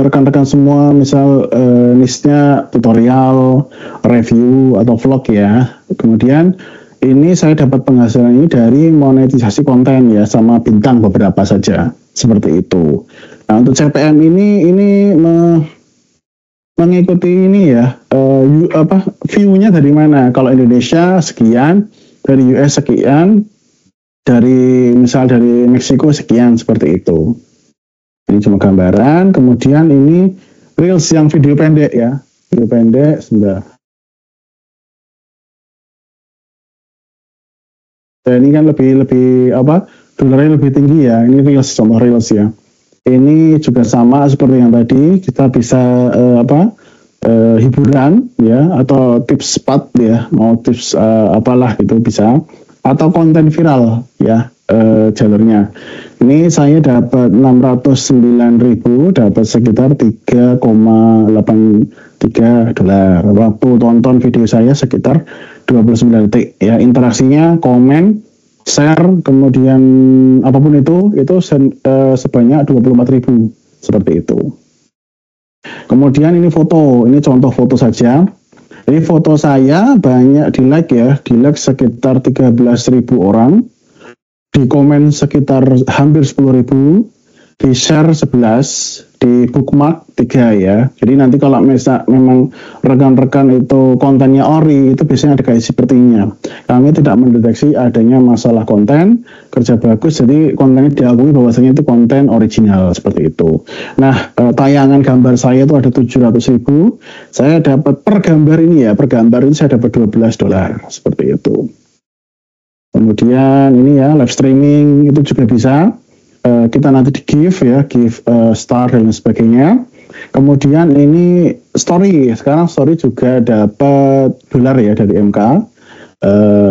rekan-rekan semua, misal niche-nya tutorial, review atau vlog ya. Kemudian ini saya dapat penghasilan ini dari monetisasi konten ya, sama bintang beberapa saja seperti itu. Nah, untuk CPM ini mengikuti ini ya, view-nya dari mana? Kalau Indonesia sekian, dari US sekian, dari Meksiko sekian, seperti itu. Ini cuma gambaran. Kemudian ini reels yang video pendek ya, video pendek sebentar. Dan ini kan lebih dolarnya lebih tinggi ya. Ini reels, contoh reels ya. Ini juga sama seperti yang tadi, kita bisa hiburan ya, atau tips spot ya, mau tips apalah gitu bisa, atau konten viral ya. Jalurnya ini saya dapat 609.000, dapat sekitar $3,83. Waktu tonton video saya sekitar 29 detik ya. Interaksinya komen, share, kemudian apapun itu sebanyak 24.000 seperti itu. Kemudian ini foto, ini contoh foto saja. Ini foto saya banyak di like ya, di like sekitar 13.000 orang. Di komen sekitar hampir 10.000, di share 11, di bookmark 3 ya. Jadi nanti kalau memang rekan-rekan itu kontennya ori, itu biasanya ada kayak sepertinya. Kami tidak mendeteksi adanya masalah konten, kerja bagus, jadi kontennya diakui bahwasanya itu konten original seperti itu. Nah, tayangan gambar saya itu ada 700.000. Saya dapat per gambar ini saya dapat $12 seperti itu. Kemudian ini ya, live streaming itu juga bisa. Kita nanti di give star dan sebagainya. Kemudian ini story, sekarang story juga dapat dolar ya dari MK.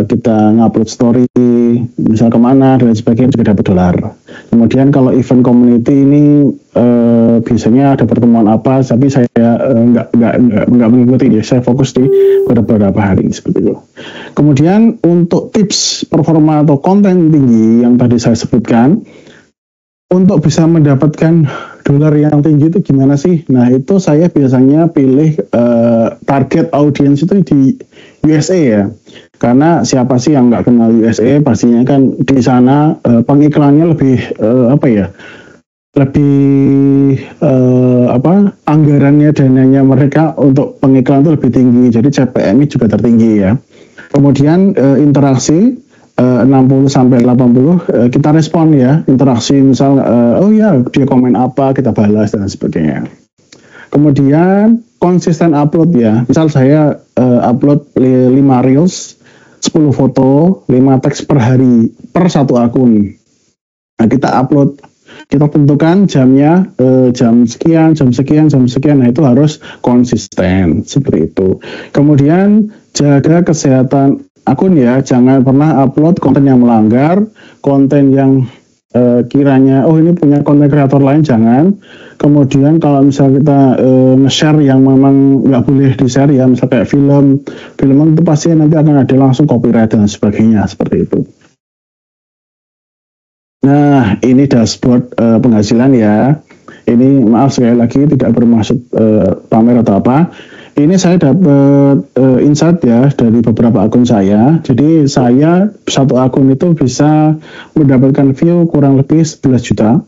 Kita ngupload story misal kemana dan sebagainya juga dapat dolar. Kemudian kalau event community ini biasanya ada pertemuan apa, tapi saya nggak mengikuti ya, saya fokus di beberapa hari seperti itu. Kemudian untuk tips performa atau konten tinggi yang tadi saya sebutkan, untuk bisa mendapatkan dolar yang tinggi itu gimana sih? Nah, itu saya biasanya pilih target audience itu di USA ya. Karena siapa sih yang nggak kenal USA? Pastinya kan di sana pengiklannya lebih anggarannya, dananya mereka untuk pengiklan itu lebih tinggi. Jadi CPM-nya juga tertinggi ya. Kemudian interaksi 60-80 kita respon ya, interaksi misal dia komen apa kita balas dan sebagainya. Kemudian konsisten upload ya, misal saya upload 5 reels, 10 foto, 5 teks per hari per satu akun. Nah, kita upload, kita tentukan jamnya jam sekian. Nah, itu harus konsisten seperti itu. Kemudian jaga kesehatan akun ya, jangan pernah upload konten yang melanggar, konten yang kiranya ini punya konten kreator lain, jangan. Kemudian kalau misal kita nge-share yang memang nggak boleh di-share ya, misal kayak film itu pasti nanti akan ada langsung copyright dan sebagainya seperti itu. Nah, ini dashboard penghasilan ya. Ini maaf sekali lagi tidak bermaksud pamer atau apa. Ini saya dapat insight ya dari beberapa akun saya. Jadi saya satu akun itu bisa mendapatkan view kurang lebih 11 juta.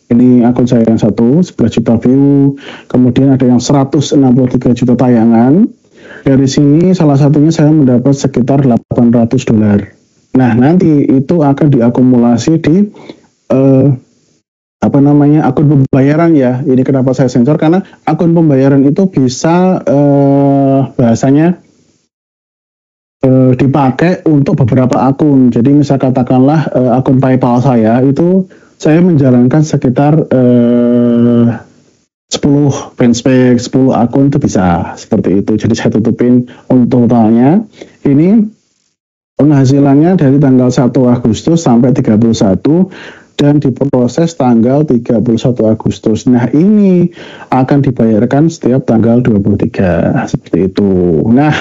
Ini akun saya yang satu, 11 juta view. Kemudian ada yang 163 juta tayangan. Dari sini salah satunya saya mendapat sekitar $800. Nah, nanti itu akan diakumulasi di akun pembayaran ya. Ini kenapa saya sensor, karena akun pembayaran itu bisa bahasanya dipakai untuk beberapa akun. Jadi misal katakanlah akun PayPal saya itu saya menjalankan sekitar 10 fanspage, 10 akun itu bisa seperti itu. Jadi saya tutupin untuk totalnya. Ini penghasilannya dari tanggal 1 Agustus sampai 31 dan diproses tanggal 31 Agustus. Nah, ini akan dibayarkan setiap tanggal 23 seperti itu. Nah,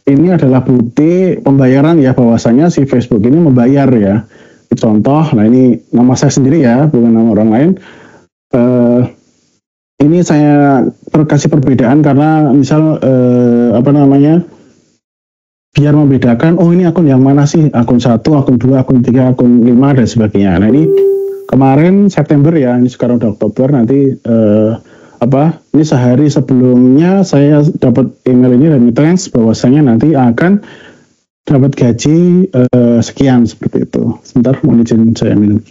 ini adalah bukti pembayaran ya, bahwasanya si Facebook ini membayar ya. Contoh, nah ini nama saya sendiri ya, bukan nama orang lain. Ini saya kasih perbedaan karena misal biar membedakan, ini akun yang mana sih, akun 1, akun 2, akun 3, akun 5 dan sebagainya. Nah, ini kemarin September ya, ini sekarang udah Oktober, nanti ini sehari sebelumnya saya dapat email ini dari Trends bahwasanya nanti akan dapat gaji sekian seperti itu. Sebentar, mohon izin saya minum.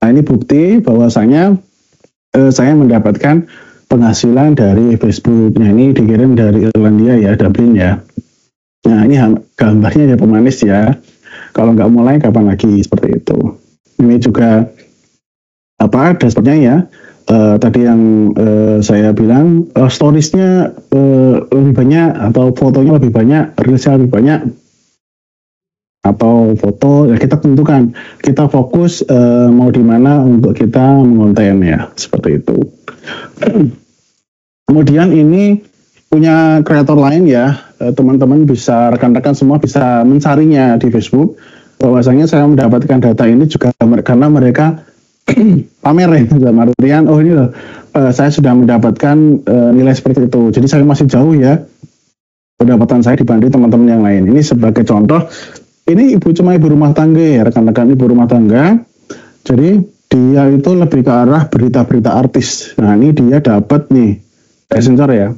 Nah, ini bukti bahwasanya saya mendapatkan penghasilan dari Facebook. Nah, ini dikirim dari Irlandia ya, Dublin ya. Nah, ini gambarnya ya pemanis ya. Kalau nggak mulai kapan lagi seperti itu. Ini juga dashboardnya ya. Tadi yang saya bilang storiesnya lebih banyak atau fotonya lebih banyak, reelsnya lebih banyak atau foto ya, kita tentukan, kita fokus mau di mana untuk kita mengonten ya, seperti itu. Kemudian ini punya kreator lain ya, teman-teman bisa, rekan-rekan semua bisa mencarinya di Facebook. Bahwasanya saya mendapatkan data ini juga karena mereka pamer ya, dalam artian ini loh, saya sudah mendapatkan nilai seperti itu. Jadi saya masih jauh ya pendapatan saya dibanding teman-teman yang lain. Ini sebagai contoh, Ini cuma ibu rumah tangga ya, rekan-rekan ibu rumah tangga. Jadi dia itu lebih ke arah berita-berita artis. Nah ini dia dapat nih, sensor ya,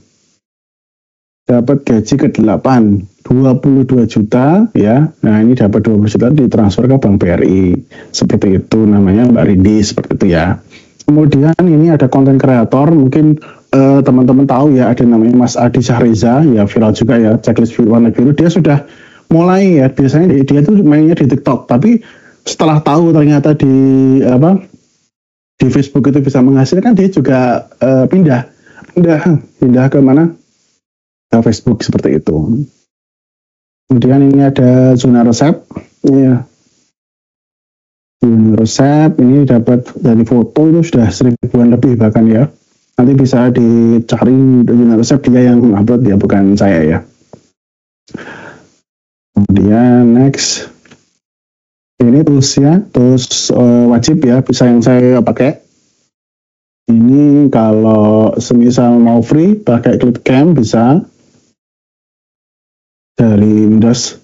dapat gaji ke-8, 22 juta ya. Nah ini dapat 20 juta ditransfer ke Bank BRI. Seperti itu, namanya Mbak Rindi, seperti itu ya. Kemudian ini ada konten kreator, mungkin teman-teman tahu ya, ada namanya Mas Adi Syahriza, ya viral juga ya, checklist warna biru. Dia sudah mulai ya, biasanya dia tuh mainnya di TikTok, tapi setelah tahu ternyata di Facebook itu bisa menghasilkan, dia juga pindah ke mana, ke Facebook seperti itu. Kemudian ini ada zona resep, ya. Zona resep ini dapat dari foto itu sudah 1000-an lebih bahkan ya. Nanti bisa dicari zona resep, dia yang upload ya, bukan saya ya. Kemudian next, ini toolsnya, tools wajib ya, bisa yang saya pakai. Ini kalau semisal mau free pakai ClipCam bisa dari Windows.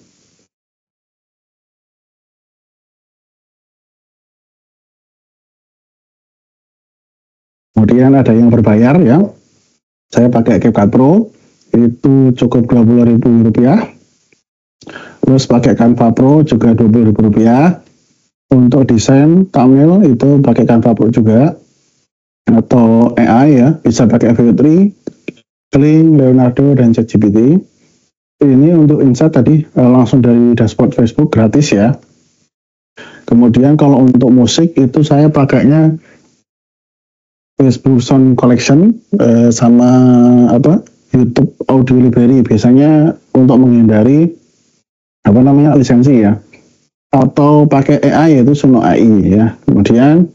Kemudian ada yang berbayar ya, saya pakai CapCut Pro, itu cukup Rp20.000. Terus pakai Canva Pro juga Rp20.000. Untuk desain thumbnail itu pakai Canva Pro juga, atau AI ya, bisa pakai Veo3, Kling, Leonardo, dan ChatGPT. Ini untuk insight tadi langsung dari dashboard Facebook, gratis ya. Kemudian kalau untuk musik itu saya pakainya Facebook Sound Collection sama YouTube Audio Library, biasanya untuk menghindari lisensi ya, atau pakai AI yaitu Suno AI ya. Kemudian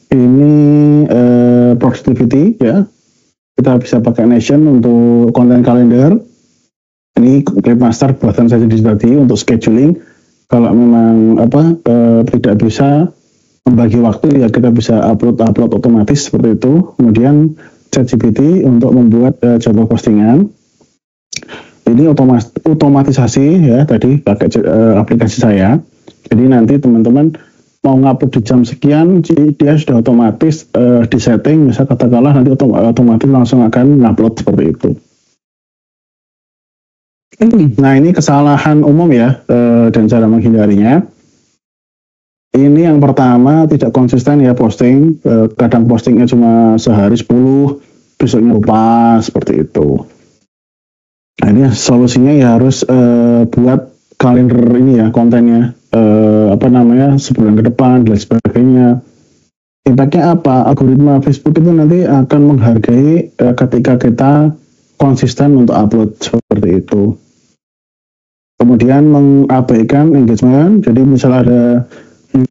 ini Productivity ya, kita bisa pakai Nation untuk konten kalender. Ini Clipmaster buatan saya sendiri untuk scheduling. Kalau memang tidak bisa membagi waktu ya, kita bisa upload otomatis seperti itu. Kemudian ChatGPT untuk membuat jadwal postingan. Ini otomatisasi ya, tadi pakai aplikasi saya. Jadi nanti teman-teman mau ngupload di jam sekian, dia sudah otomatis disetting, misal katakanlah nanti otomatis langsung akan ngupload seperti itu. Nah ini kesalahan umum ya, dan cara menghindarinya. Ini yang pertama, tidak konsisten ya posting, kadang postingnya cuma sehari 10, besoknya lupa, seperti itu. Nah ini solusinya ya harus buat kalender ini ya, kontennya sebulan ke depan dan sebagainya. Impactnya apa? Algoritma Facebook itu nanti akan menghargai ketika kita konsisten untuk upload seperti itu. Kemudian mengabaikan engagement, jadi misal ada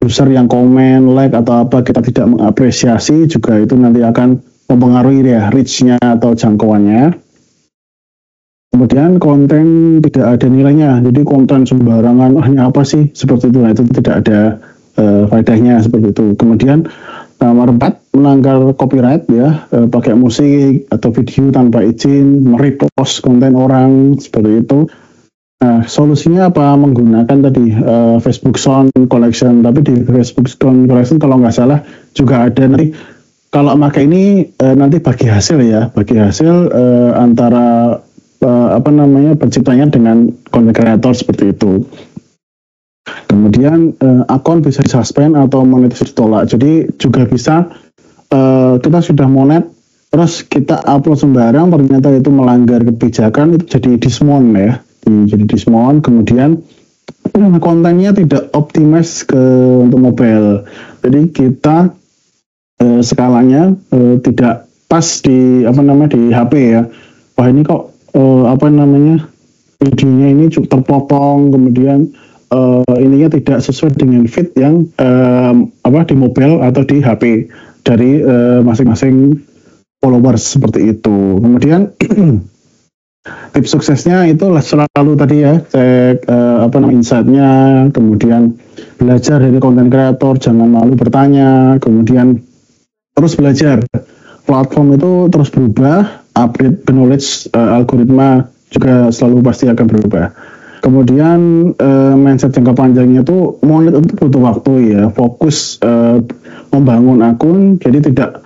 user yang komen, like atau apa, kita tidak mengapresiasi, juga itu nanti akan mempengaruhi ya reach-nya atau jangkauannya. Kemudian konten tidak ada nilainya, jadi konten sembarangan, ini apa sih, seperti itu, nah, itu tidak ada faedahnya seperti itu. Kemudian nomor 4, melanggar copyright ya, pakai musik atau video tanpa izin, merepost konten orang seperti itu. Nah solusinya apa? Menggunakan tadi Facebook Sound Collection, tapi di Facebook Sound Collection kalau nggak salah juga ada nanti, kalau pakai ini nanti bagi hasil ya, bagi hasil antara penciptanya dengan content creator seperti itu. Kemudian akun bisa disuspend atau monetisasi ditolak. Jadi juga bisa kita sudah monet, terus kita upload sembarang, ternyata itu melanggar kebijakan, itu jadi dismount ya, jadi dismount. Kemudian kontennya tidak optimize untuk mobile. Jadi kita skalanya tidak pas di di HP ya. Wah ini kok videonya ini terpotong, kemudian ininya tidak sesuai dengan feed yang di mobile atau di HP dari masing-masing followers seperti itu. Kemudian tips suksesnya itu selalu tadi ya, cek insight-nya, kemudian belajar dari konten kreator, jangan malu bertanya, kemudian terus belajar. Platform itu terus berubah, update knowledge, algoritma juga selalu pasti akan berubah. Kemudian mindset jangka panjangnya itu monit itu butuh waktu ya, fokus membangun akun, jadi tidak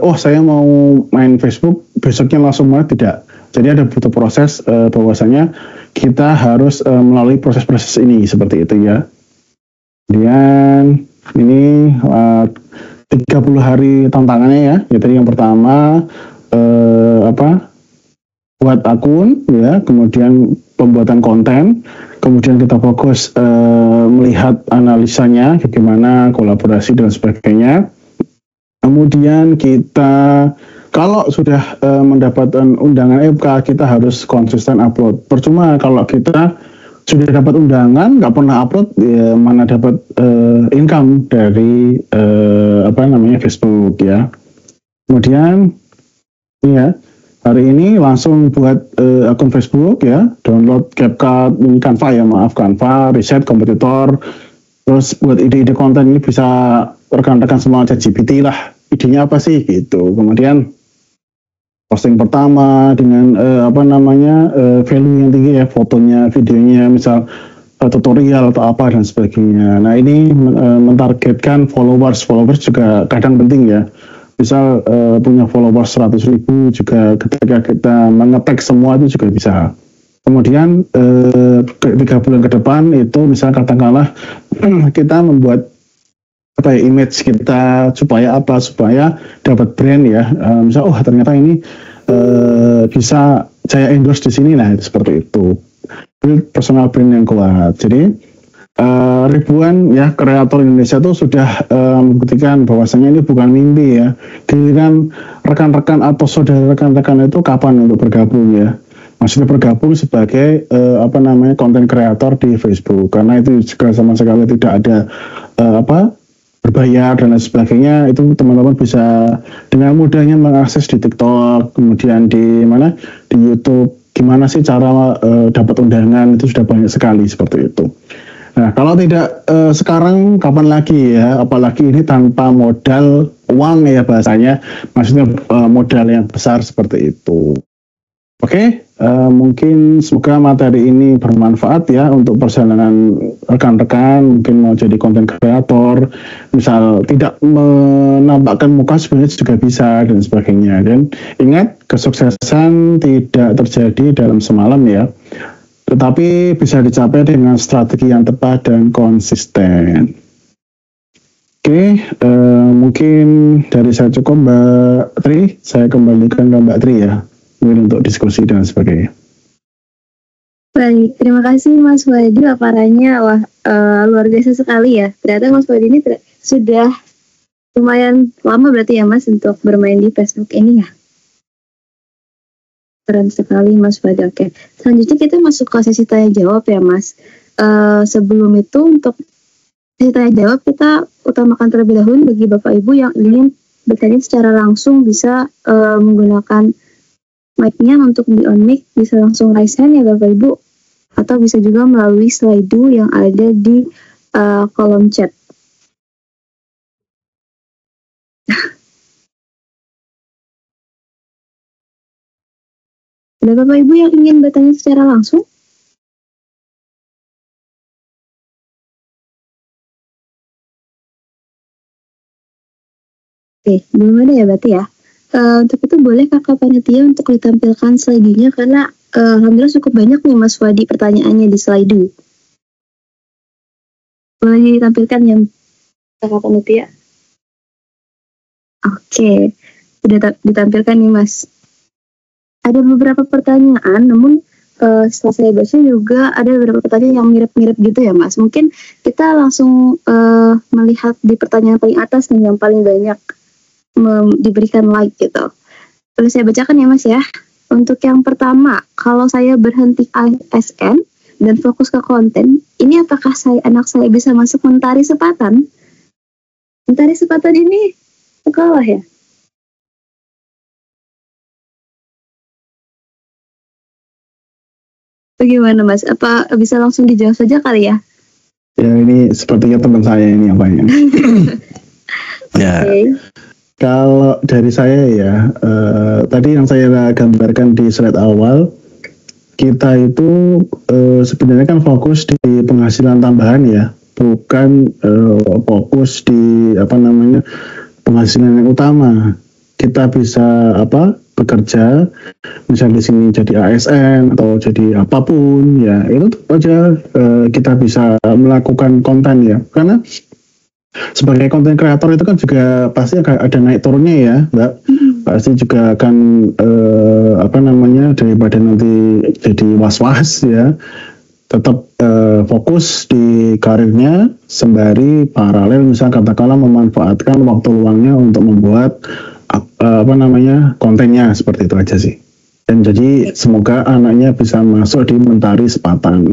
oh saya mau main Facebook besoknya langsung mulai, tidak. Jadi ada butuh proses, bahwasanya kita harus melalui proses-proses ini seperti itu ya. Kemudian ini 30 hari tantangannya ya. Jadi yang pertama buat akun ya, kemudian pembuatan konten, kemudian kita fokus melihat analisanya, bagaimana kolaborasi dan sebagainya. Kemudian kita kalau sudah mendapatkan undangan FK, kita harus konsisten upload. Percuma kalau kita sudah dapat undangan nggak pernah upload, ya mana dapat income dari Facebook ya. Kemudian ya hari ini langsung buat akun Facebook ya, download CapCut, Canva, riset kompetitor, terus buat ide-ide konten ini bisa rekan-rekan semua ChatGPT lah, idenya apa sih gitu. Kemudian posting pertama dengan value yang tinggi ya, fotonya, videonya, misal tutorial atau apa dan sebagainya. Nah ini mentargetkan followers juga kadang penting ya. Misal punya followers 100.000 juga, ketika kita mengetek semua itu juga bisa. Kemudian 3 bulan ke depan itu misal katakanlah kita membuat image kita supaya dapat brand ya. Misal ternyata ini bisa saya endorse di sini, nah seperti itu. Build personal brand yang kuat. Jadi ribuan ya kreator Indonesia itu sudah membuktikan bahwasanya ini bukan mimpi ya. Giliran rekan-rekan atau saudara rekan-rekan itu kapan untuk bergabung ya? Maksudnya bergabung sebagai konten kreator di Facebook, karena itu juga sama sekali tidak ada berbayar dan lain sebagainya. Itu teman-teman bisa dengan mudahnya mengakses di TikTok, kemudian di YouTube. Gimana sih cara dapat undangan, itu sudah banyak sekali seperti itu. Nah kalau tidak sekarang kapan lagi ya, apalagi ini tanpa modal uang ya bahasanya, maksudnya modal yang besar seperti itu. Oke, mungkin semoga materi ini bermanfaat ya untuk perjalanan rekan-rekan, mungkin mau jadi konten kreator, misal tidak menampakkan muka sebenarnya juga bisa dan sebagainya. Dan ingat, kesuksesan tidak terjadi dalam semalam ya, tetapi bisa dicapai dengan strategi yang tepat dan konsisten. Oke, mungkin dari saya cukup Mbak Tri, saya kembalikan ke Mbak Tri ya, mungkin untuk diskusi dan sebagainya. Baik, terima kasih Mas Wadi, paparannya luar biasa sekali ya. Ternyata Mas Wadi ini sudah lumayan lama berarti ya Mas untuk bermain di Facebook ini ya. Keren sekali Mas Wadi. Oke, selanjutnya kita masuk ke sesi tanya jawab ya Mas. Sebelum itu untuk sesi tanya jawab kita utamakan terlebih dahulu bagi Bapak Ibu yang ingin bertanya secara langsung bisa menggunakan mic-nya untuk di on mic, bisa langsung raise hand ya Bapak Ibu, atau bisa juga melalui Slido yang ada di kolom chat. Ada Bapak Ibu yang ingin bertanya secara langsung? Oke, belum ada ya berarti ya. Untuk itu boleh kakak panitia untuk ditampilkan slide-nya, karena alhamdulillah cukup banyak nih Mas Wadi pertanyaannya di slide. Boleh ditampilkan ya kakak panitia? Oke, sudah ditampilkan nih Mas. Ada beberapa pertanyaan, namun setelah saya baca juga ada beberapa pertanyaan yang mirip-mirip gitu ya Mas. Mungkin kita langsung melihat di pertanyaan paling atas nih yang paling banyak diberikan like gitu. Boleh saya bacakan ya Mas ya. Untuk yang pertama, kalau saya berhenti ASN dan fokus ke konten, ini apakah anak saya bisa masuk Mentari Sepatan? Mentari Sepatan ini sekolah ya? Bagaimana Mas? Apa bisa langsung dijawab saja kali ya? Ya ini sepertinya teman saya ini apa ya? Ya. Okay. Kalau dari saya ya, tadi yang saya gambarkan di slide awal, kita itu sebenarnya kan fokus di penghasilan tambahan ya, bukan fokus di penghasilan yang utama. Kita bisa bekerja, misalnya di sini jadi ASN atau jadi apapun ya, itu aja kita bisa melakukan konten ya, karena sebagai konten kreator itu kan juga pasti ada naik turunnya ya, Mbak. Pasti juga akan daripada nanti jadi was-was ya, tetap fokus di karirnya sembari paralel misal katakanlah memanfaatkan waktu luangnya untuk membuat kontennya, seperti itu aja sih. Dan jadi semoga anaknya bisa masuk di Mentari Sepatan.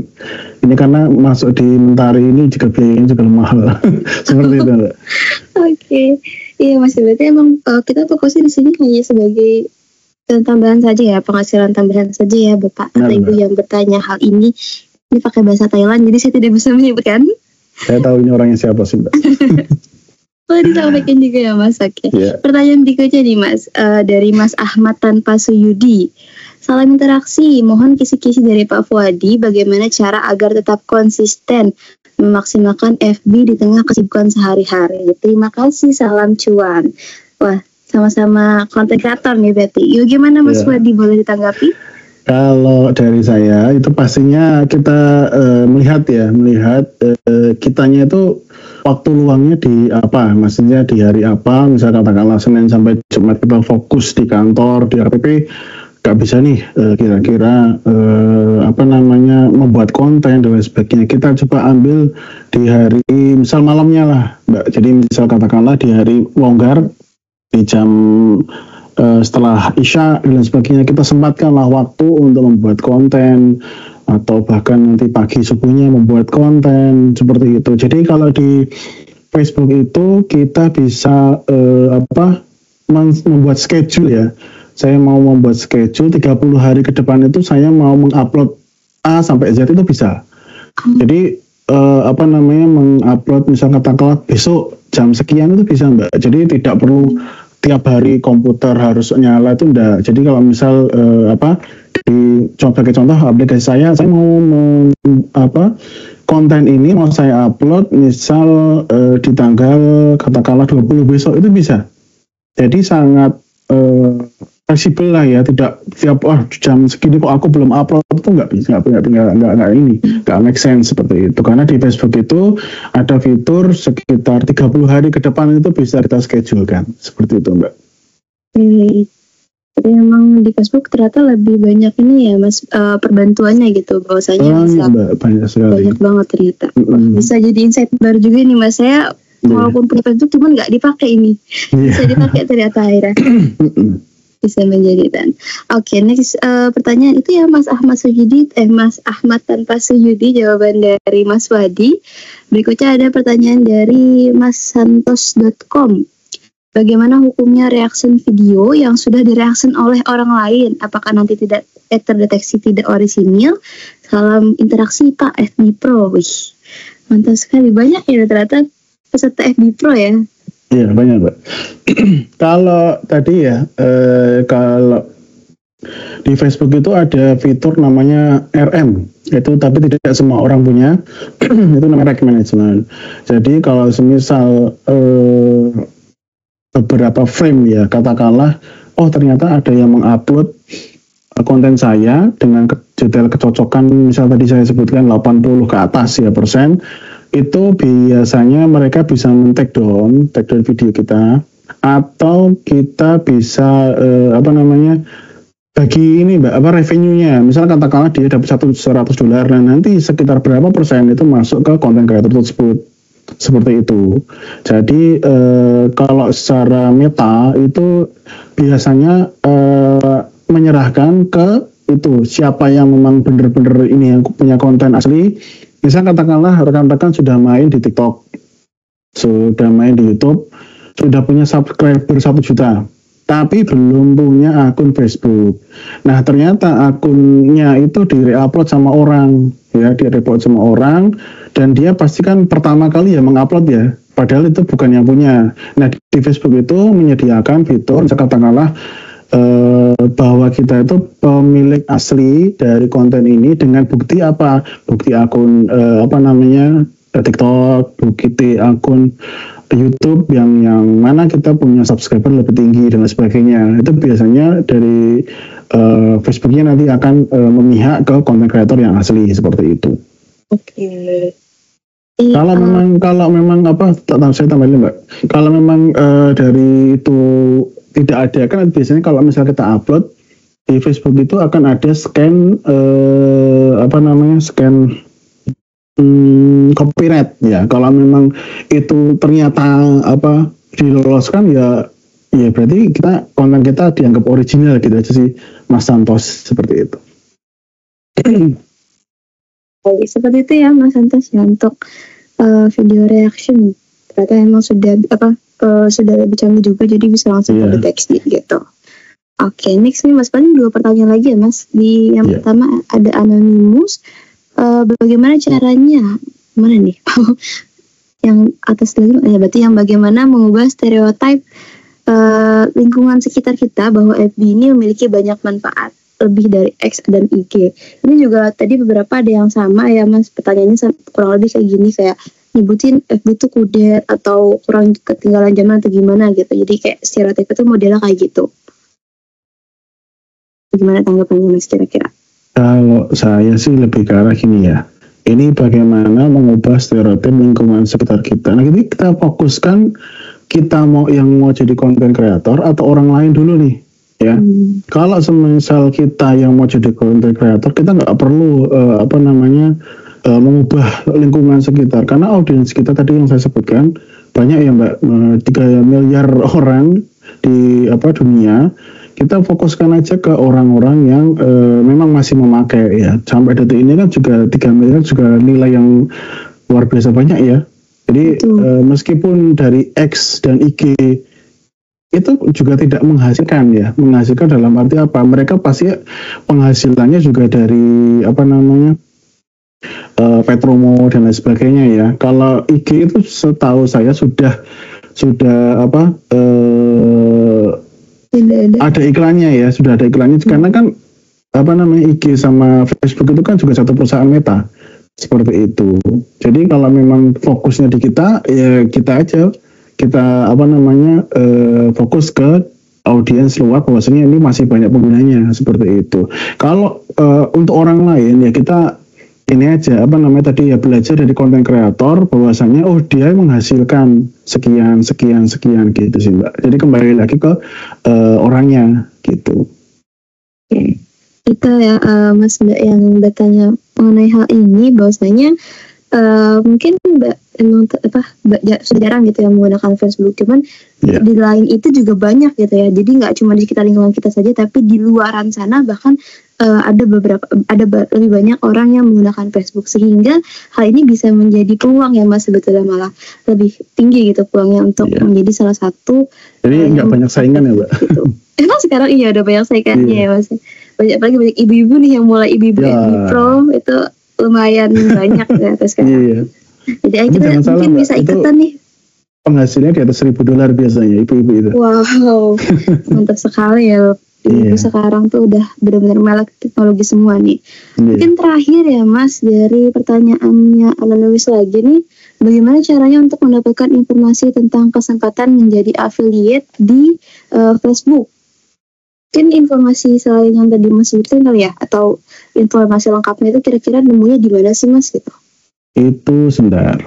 Ini karena masuk di Mentari ini juga biayanya juga mahal. Seperti itu, Mbak. Oke. Iya, Mas, berarti emang kita fokusnya di sini hanya sebagai tambahan saja ya, penghasilan tambahan saja ya, Bapak atau Ibu yang bertanya hal ini. Ini pakai bahasa Thailand, jadi saya tidak bisa menyebutkan. Saya tahu ini orangnya siapa sih, Mbak. Boleh disampaikan juga ya, Mas. Oke. Yeah. Pertanyaan berikutnya nih, Mas, dari Mas Ahmad Tanpa Suyudi. Salam interaksi, mohon kisi-kisi dari Pak Fuadi bagaimana cara agar tetap konsisten memaksimalkan FB di tengah kesibukan sehari-hari. Terima kasih, salam cuan. Wah, sama-sama konten kreator nih berarti. Yuk, gimana Mas Fuadi, boleh ditanggapi? Kalau dari saya itu pastinya kita melihat kitanya itu waktu luangnya di apa, maksudnya di hari apa, misalnya katakanlah Senin sampai Jumat kita fokus di kantor, di RPP, gak bisa nih kira-kira membuat konten dan lain sebagainya. Kita coba ambil di hari misal malamnya lah, Mbak. Jadi misal katakanlah di hari longgar di jam setelah Isya dan sebagainya, kita sempatkanlah waktu untuk membuat konten, atau bahkan nanti pagi subuhnya membuat konten seperti itu. Jadi kalau di Facebook itu kita bisa membuat schedule ya. Saya mau membuat schedule 30 hari ke depan itu saya mau mengupload A sampai Z itu bisa. Jadi mengupload misalnya katakanlah besok jam sekian itu bisa, Mbak. Jadi tidak perlu tiap hari komputer harus nyala, itu enggak. Jadi kalau misal sebagai contoh aplikasi saya mau konten ini mau saya upload misal di tanggal katakanlah 20 besok, itu bisa. Jadi sangat fleksibel lah ya, tidak tiap jam segini kok aku belum upload, itu nggak bisa, nggak make sense seperti itu. Karena di Facebook itu ada fitur sekitar 30 hari ke depan itu bisa kita schedulekan seperti itu, Mbak. Tapi memang di Facebook ternyata lebih banyak ini ya, Mas, perbantuannya gitu, bahwasanya bisa banyak sekali, banyak banget ternyata. Bisa jadi insight baru juga nih, Mas. Saya walaupun punya Facebook cuman nggak dipakai ini, bisa dipakai ternyata akhirnya. Bisa menjadikan. Oke, next pertanyaan itu ya Mas Ahmad Tanpa Suyudi, jawaban dari Mas Wadi. Berikutnya ada pertanyaan dari massantos.com. Bagaimana hukumnya reaction video yang sudah direaction oleh orang lain? Apakah nanti tidak terdeteksi tidak orisinil? Salam interaksi Pak FB Pro. Wih, mantap sekali, banyak ya ternyata peserta FB Pro ya. Iya, banyak, Mbak. Kalau tadi ya, kalau di Facebook itu ada fitur namanya RM, itu tapi tidak semua orang punya. Itu namanya Rec Management. Jadi kalau semisal beberapa frame ya, katakanlah ternyata ada yang mengupload konten saya dengan detail kecocokan, misal tadi saya sebutkan 80 ke atas ya persen, itu biasanya mereka bisa men-take down video kita, atau kita bisa bagi ini, Mbak, revenue-nya. Misal katakanlah dia dapat $100, nah nanti sekitar berapa persen itu masuk ke konten creator tersebut, seperti itu. Jadi kalau secara meta itu biasanya menyerahkan ke itu siapa yang memang benar-benar ini yang punya konten asli. Misal katakanlah rekan-rekan sudah main di TikTok, sudah main di YouTube, sudah punya subscriber 1 juta, tapi belum punya akun Facebook. Nah ternyata akunnya itu di-upload sama orang, ya, di-upload sama orang, dan dia pasti kan pertama kali ya mengupload ya, padahal itu bukan yang punya. Nah di Facebook itu menyediakan fitur, katakanlah bahwa kita itu pemilik asli dari konten ini dengan bukti apa? Bukti akun TikTok, bukti akun YouTube yang mana kita punya subscriber lebih tinggi dan sebagainya. Itu biasanya dari Facebooknya nanti akan memihak ke konten kreator yang asli seperti itu. Oke. Kalau memang saya tambahin Mbak. Kalau memang dari itu tidak ada, kan biasanya kalau misalnya kita upload di Facebook itu akan ada scan copyright ya. Kalau memang itu ternyata diloloskan ya berarti konten kita dianggap original gitu aja sih, Mas Santos, seperti itu. Seperti itu ya Mas Santos ya untuk video reaction. Ternyata emang sudah lebih canggih juga, jadi bisa langsung deteksi gitu. Oke, next nih Mas, paling 2 pertanyaan lagi ya Mas. Di yang pertama ada Anonymous. Bagaimana caranya? Mana nih? Yang atas lagi ya, berarti yang bagaimana mengubah stereotip lingkungan sekitar kita bahwa FB ini memiliki banyak manfaat lebih dari X dan IG. Ini juga tadi beberapa ada yang sama ya Mas, pertanyaannya kurang lebih kayak gini, kayak nyebutin FB itu kudet atau kurang ketinggalan zaman atau gimana gitu. Jadi kayak stereotip itu modelnya kayak gitu. Gimana tanggapannya Mas kira-kira? Kalau saya sih lebih ke arah gini ya. Ini bagaimana mengubah stereotip lingkungan sekitar kita. Nah, jadi kita fokuskan kita mau jadi konten kreator atau orang lain dulu nih, ya. Kalau semisal kita yang mau jadi konten kreator, kita nggak perlu mengubah lingkungan sekitar, karena audiens kita tadi yang saya sebutkan banyak ya Mbak, 3 miliar orang di dunia. Kita fokuskan aja ke orang-orang yang memang masih memakai ya. Sampai detik ini kan juga 3 miliar juga nilai yang luar biasa banyak ya. Jadi meskipun dari X dan IG itu juga tidak menghasilkan ya. Menghasilkan dalam arti apa? Mereka pasti penghasilannya juga dari petromo dan lain sebagainya ya. Kalau IG itu setahu saya sudah ada iklannya ya, sudah ada iklannya karena kan IG sama Facebook itu kan juga satu perusahaan Meta. Seperti itu. Jadi kalau memang fokusnya di kita, ya kita fokus ke audiens luar, bahwasanya ini masih banyak penggunanya, seperti itu. Kalau untuk orang lain ya kita ini aja belajar dari konten kreator, bahwasanya dia menghasilkan sekian gitu sih Mbak. Jadi kembali lagi ke orangnya gitu. Itu ya Mas Mbak yang bertanya mengenai hal ini, bahwasanya mungkin Mbak emang sudah jarang gitu ya menggunakan Facebook, cuman di lain itu juga banyak gitu ya. Jadi nggak cuma di sekitar lingkungan kita saja, tapi di luaran sana bahkan ada lebih banyak orang yang menggunakan Facebook, sehingga hal ini bisa menjadi peluang ya Mas, sebetulnya malah lebih tinggi gitu peluangnya untuk menjadi salah satu. Jadi nggak banyak saingan ya Mbak? Gitu. Emang sekarang udah banyak saingannya ya Mas. Banyak ibu-ibu nih yang mulai ibu-ibu pro itu lumayan banyak ya sekarang. Jadi kita mungkin bisa ikutan nih. Penghasilnya di atas $1.000 biasanya ibu-ibu itu. Wow, mantap sekali ya. Ibu sekarang tuh udah benar-benar melek teknologi semua nih. Mungkin terakhir ya Mas, dari pertanyaannya Anonymous lagi nih, bagaimana caranya untuk mendapatkan informasi tentang kesempatan menjadi affiliate di Facebook? Mungkin informasi selain yang tadi Mas sebutin kali ya, atau informasi lengkapnya itu kira-kira nemunya di mana sih Mas gitu? Itu sebentar.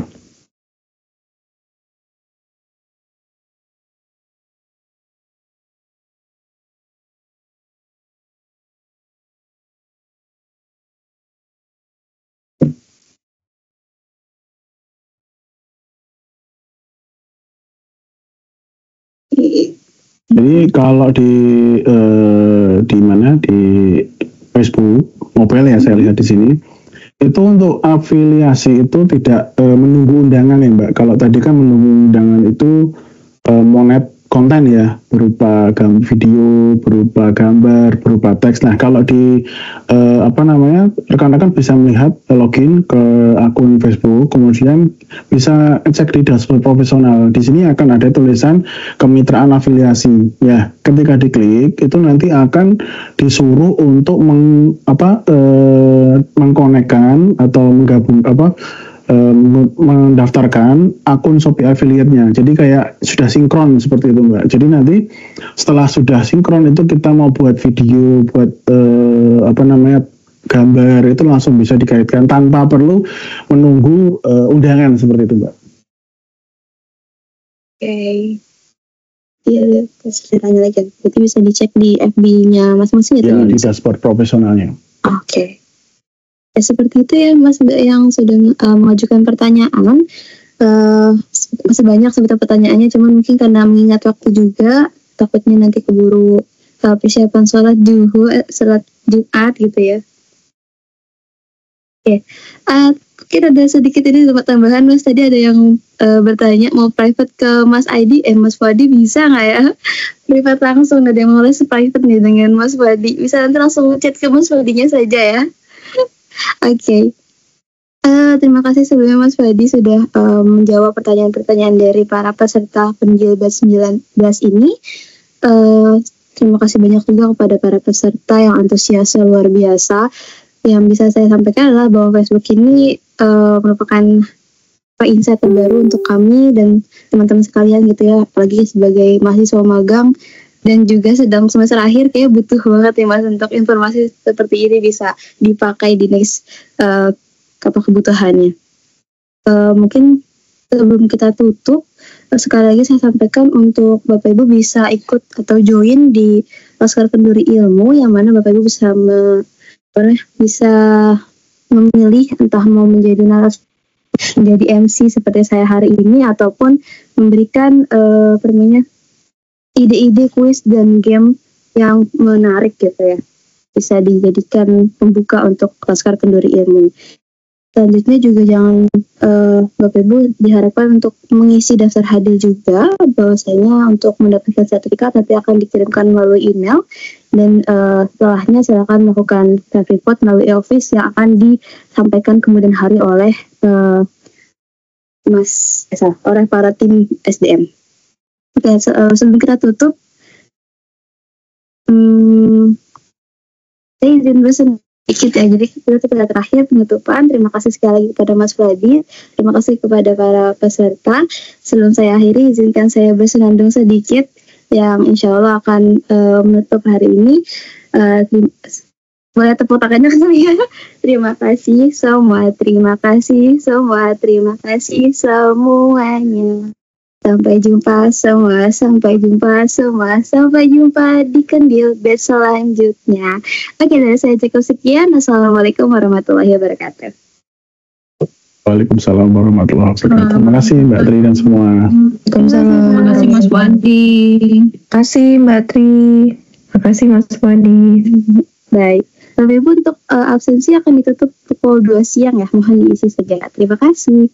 Jadi kalau di Facebook mobile ya, saya lihat di sini itu untuk afiliasi itu tidak menunggu undangan ya Mbak. Kalau tadi kan menunggu undangan itu monet konten ya, berupa video, berupa gambar, berupa teks. Nah, kalau di rekan-rekan bisa melihat login ke akun Facebook, kemudian bisa cek di dashboard profesional. Di sini akan ada tulisan kemitraan afiliasi. Ya, ketika diklik itu nanti akan disuruh untuk mengkonekkan atau menggabung mendaftarkan akun Shopee affiliate-nya. Jadi kayak sudah sinkron seperti itu, Mbak. Jadi nanti setelah sudah sinkron itu kita mau buat video, buat gambar itu langsung bisa dikaitkan tanpa perlu menunggu undangan seperti itu, Mbak. Oke. Iya, saya tanya lagi. Berarti bisa dicek di FB-nya masing-masing ya? Di dashboard profesionalnya. Oke. Ya, seperti itu ya Mas yang sudah mengajukan pertanyaan. Masih banyak sebetulnya pertanyaannya, cuman mungkin karena mengingat waktu juga, takutnya nanti keburu persiapan sholat Jumat gitu ya. Oke, mungkin ada sedikit ini tempat tambahan Mas. Tadi ada yang bertanya mau private ke Mas Aidi, Mas Wadi bisa nggak ya? Private langsung, ada yang mau les private nih dengan Mas Wadi. Bisa nanti langsung chat ke Mas Wadinya saja ya. Oke. Terima kasih sebelumnya Mas Wadi sudah menjawab pertanyaan-pertanyaan dari para peserta penjil batch 19 ini. Terima kasih banyak juga kepada para peserta yang antusias luar biasa. Yang bisa saya sampaikan adalah bahwa Facebook ini merupakan insight terbaru untuk kami dan teman-teman sekalian gitu ya, apalagi sebagai mahasiswa magang dan juga sedang semester akhir, kayak butuh banget ya Mas untuk informasi seperti ini bisa dipakai di next kebutuhannya. Mungkin sebelum kita tutup, sekali lagi saya sampaikan untuk Bapak Ibu bisa ikut atau join di Laskar Kenduri Ilmu, yang mana Bapak Ibu bisa memilih entah mau menjadi menjadi MC seperti saya hari ini, ataupun memberikan ide-ide kuis dan game yang menarik gitu ya, bisa dijadikan pembuka untuk Laskar Kenduri Ilmu. Selanjutnya juga jangan Bapak Ibu diharapkan untuk mengisi daftar hadir juga, bahwasanya untuk mendapatkan sertifikat nanti akan dikirimkan melalui email, dan setelahnya silakan melakukan self report melalui office yang akan disampaikan kemudian hari oleh oleh para tim SDM. Oke, sebelum kita tutup, saya izin bersen sedikit ya. Jadi kita pada terakhir penutupan. Terima kasih sekali lagi kepada Mas Fadi. Terima kasih kepada para peserta. Sebelum saya akhiri, izinkan saya bersenandung sedikit yang insya Allah akan menutup hari ini. Boleh tepuk tangannya kali ya. Terima kasih semua, terima kasih semua, terima kasih semuanya. Sampai jumpa semua, sampai jumpa semua, sampai jumpa di Kendil batch selanjutnya. Oke, dari saya cukup sekian. Assalamualaikum warahmatullahi wabarakatuh. Waalaikumsalam warahmatullahi wabarakatuh. Terima kasih Mbak Tri dan semua. Waalaikumsalam. Terima kasih Mas Wadi. Terima kasih Mbak Tri. Terima kasih Mas Wadi. Baik. Bapak Ibu, untuk absensi akan ditutup pukul 2 siang ya. Mohon diisi segera. Terima kasih.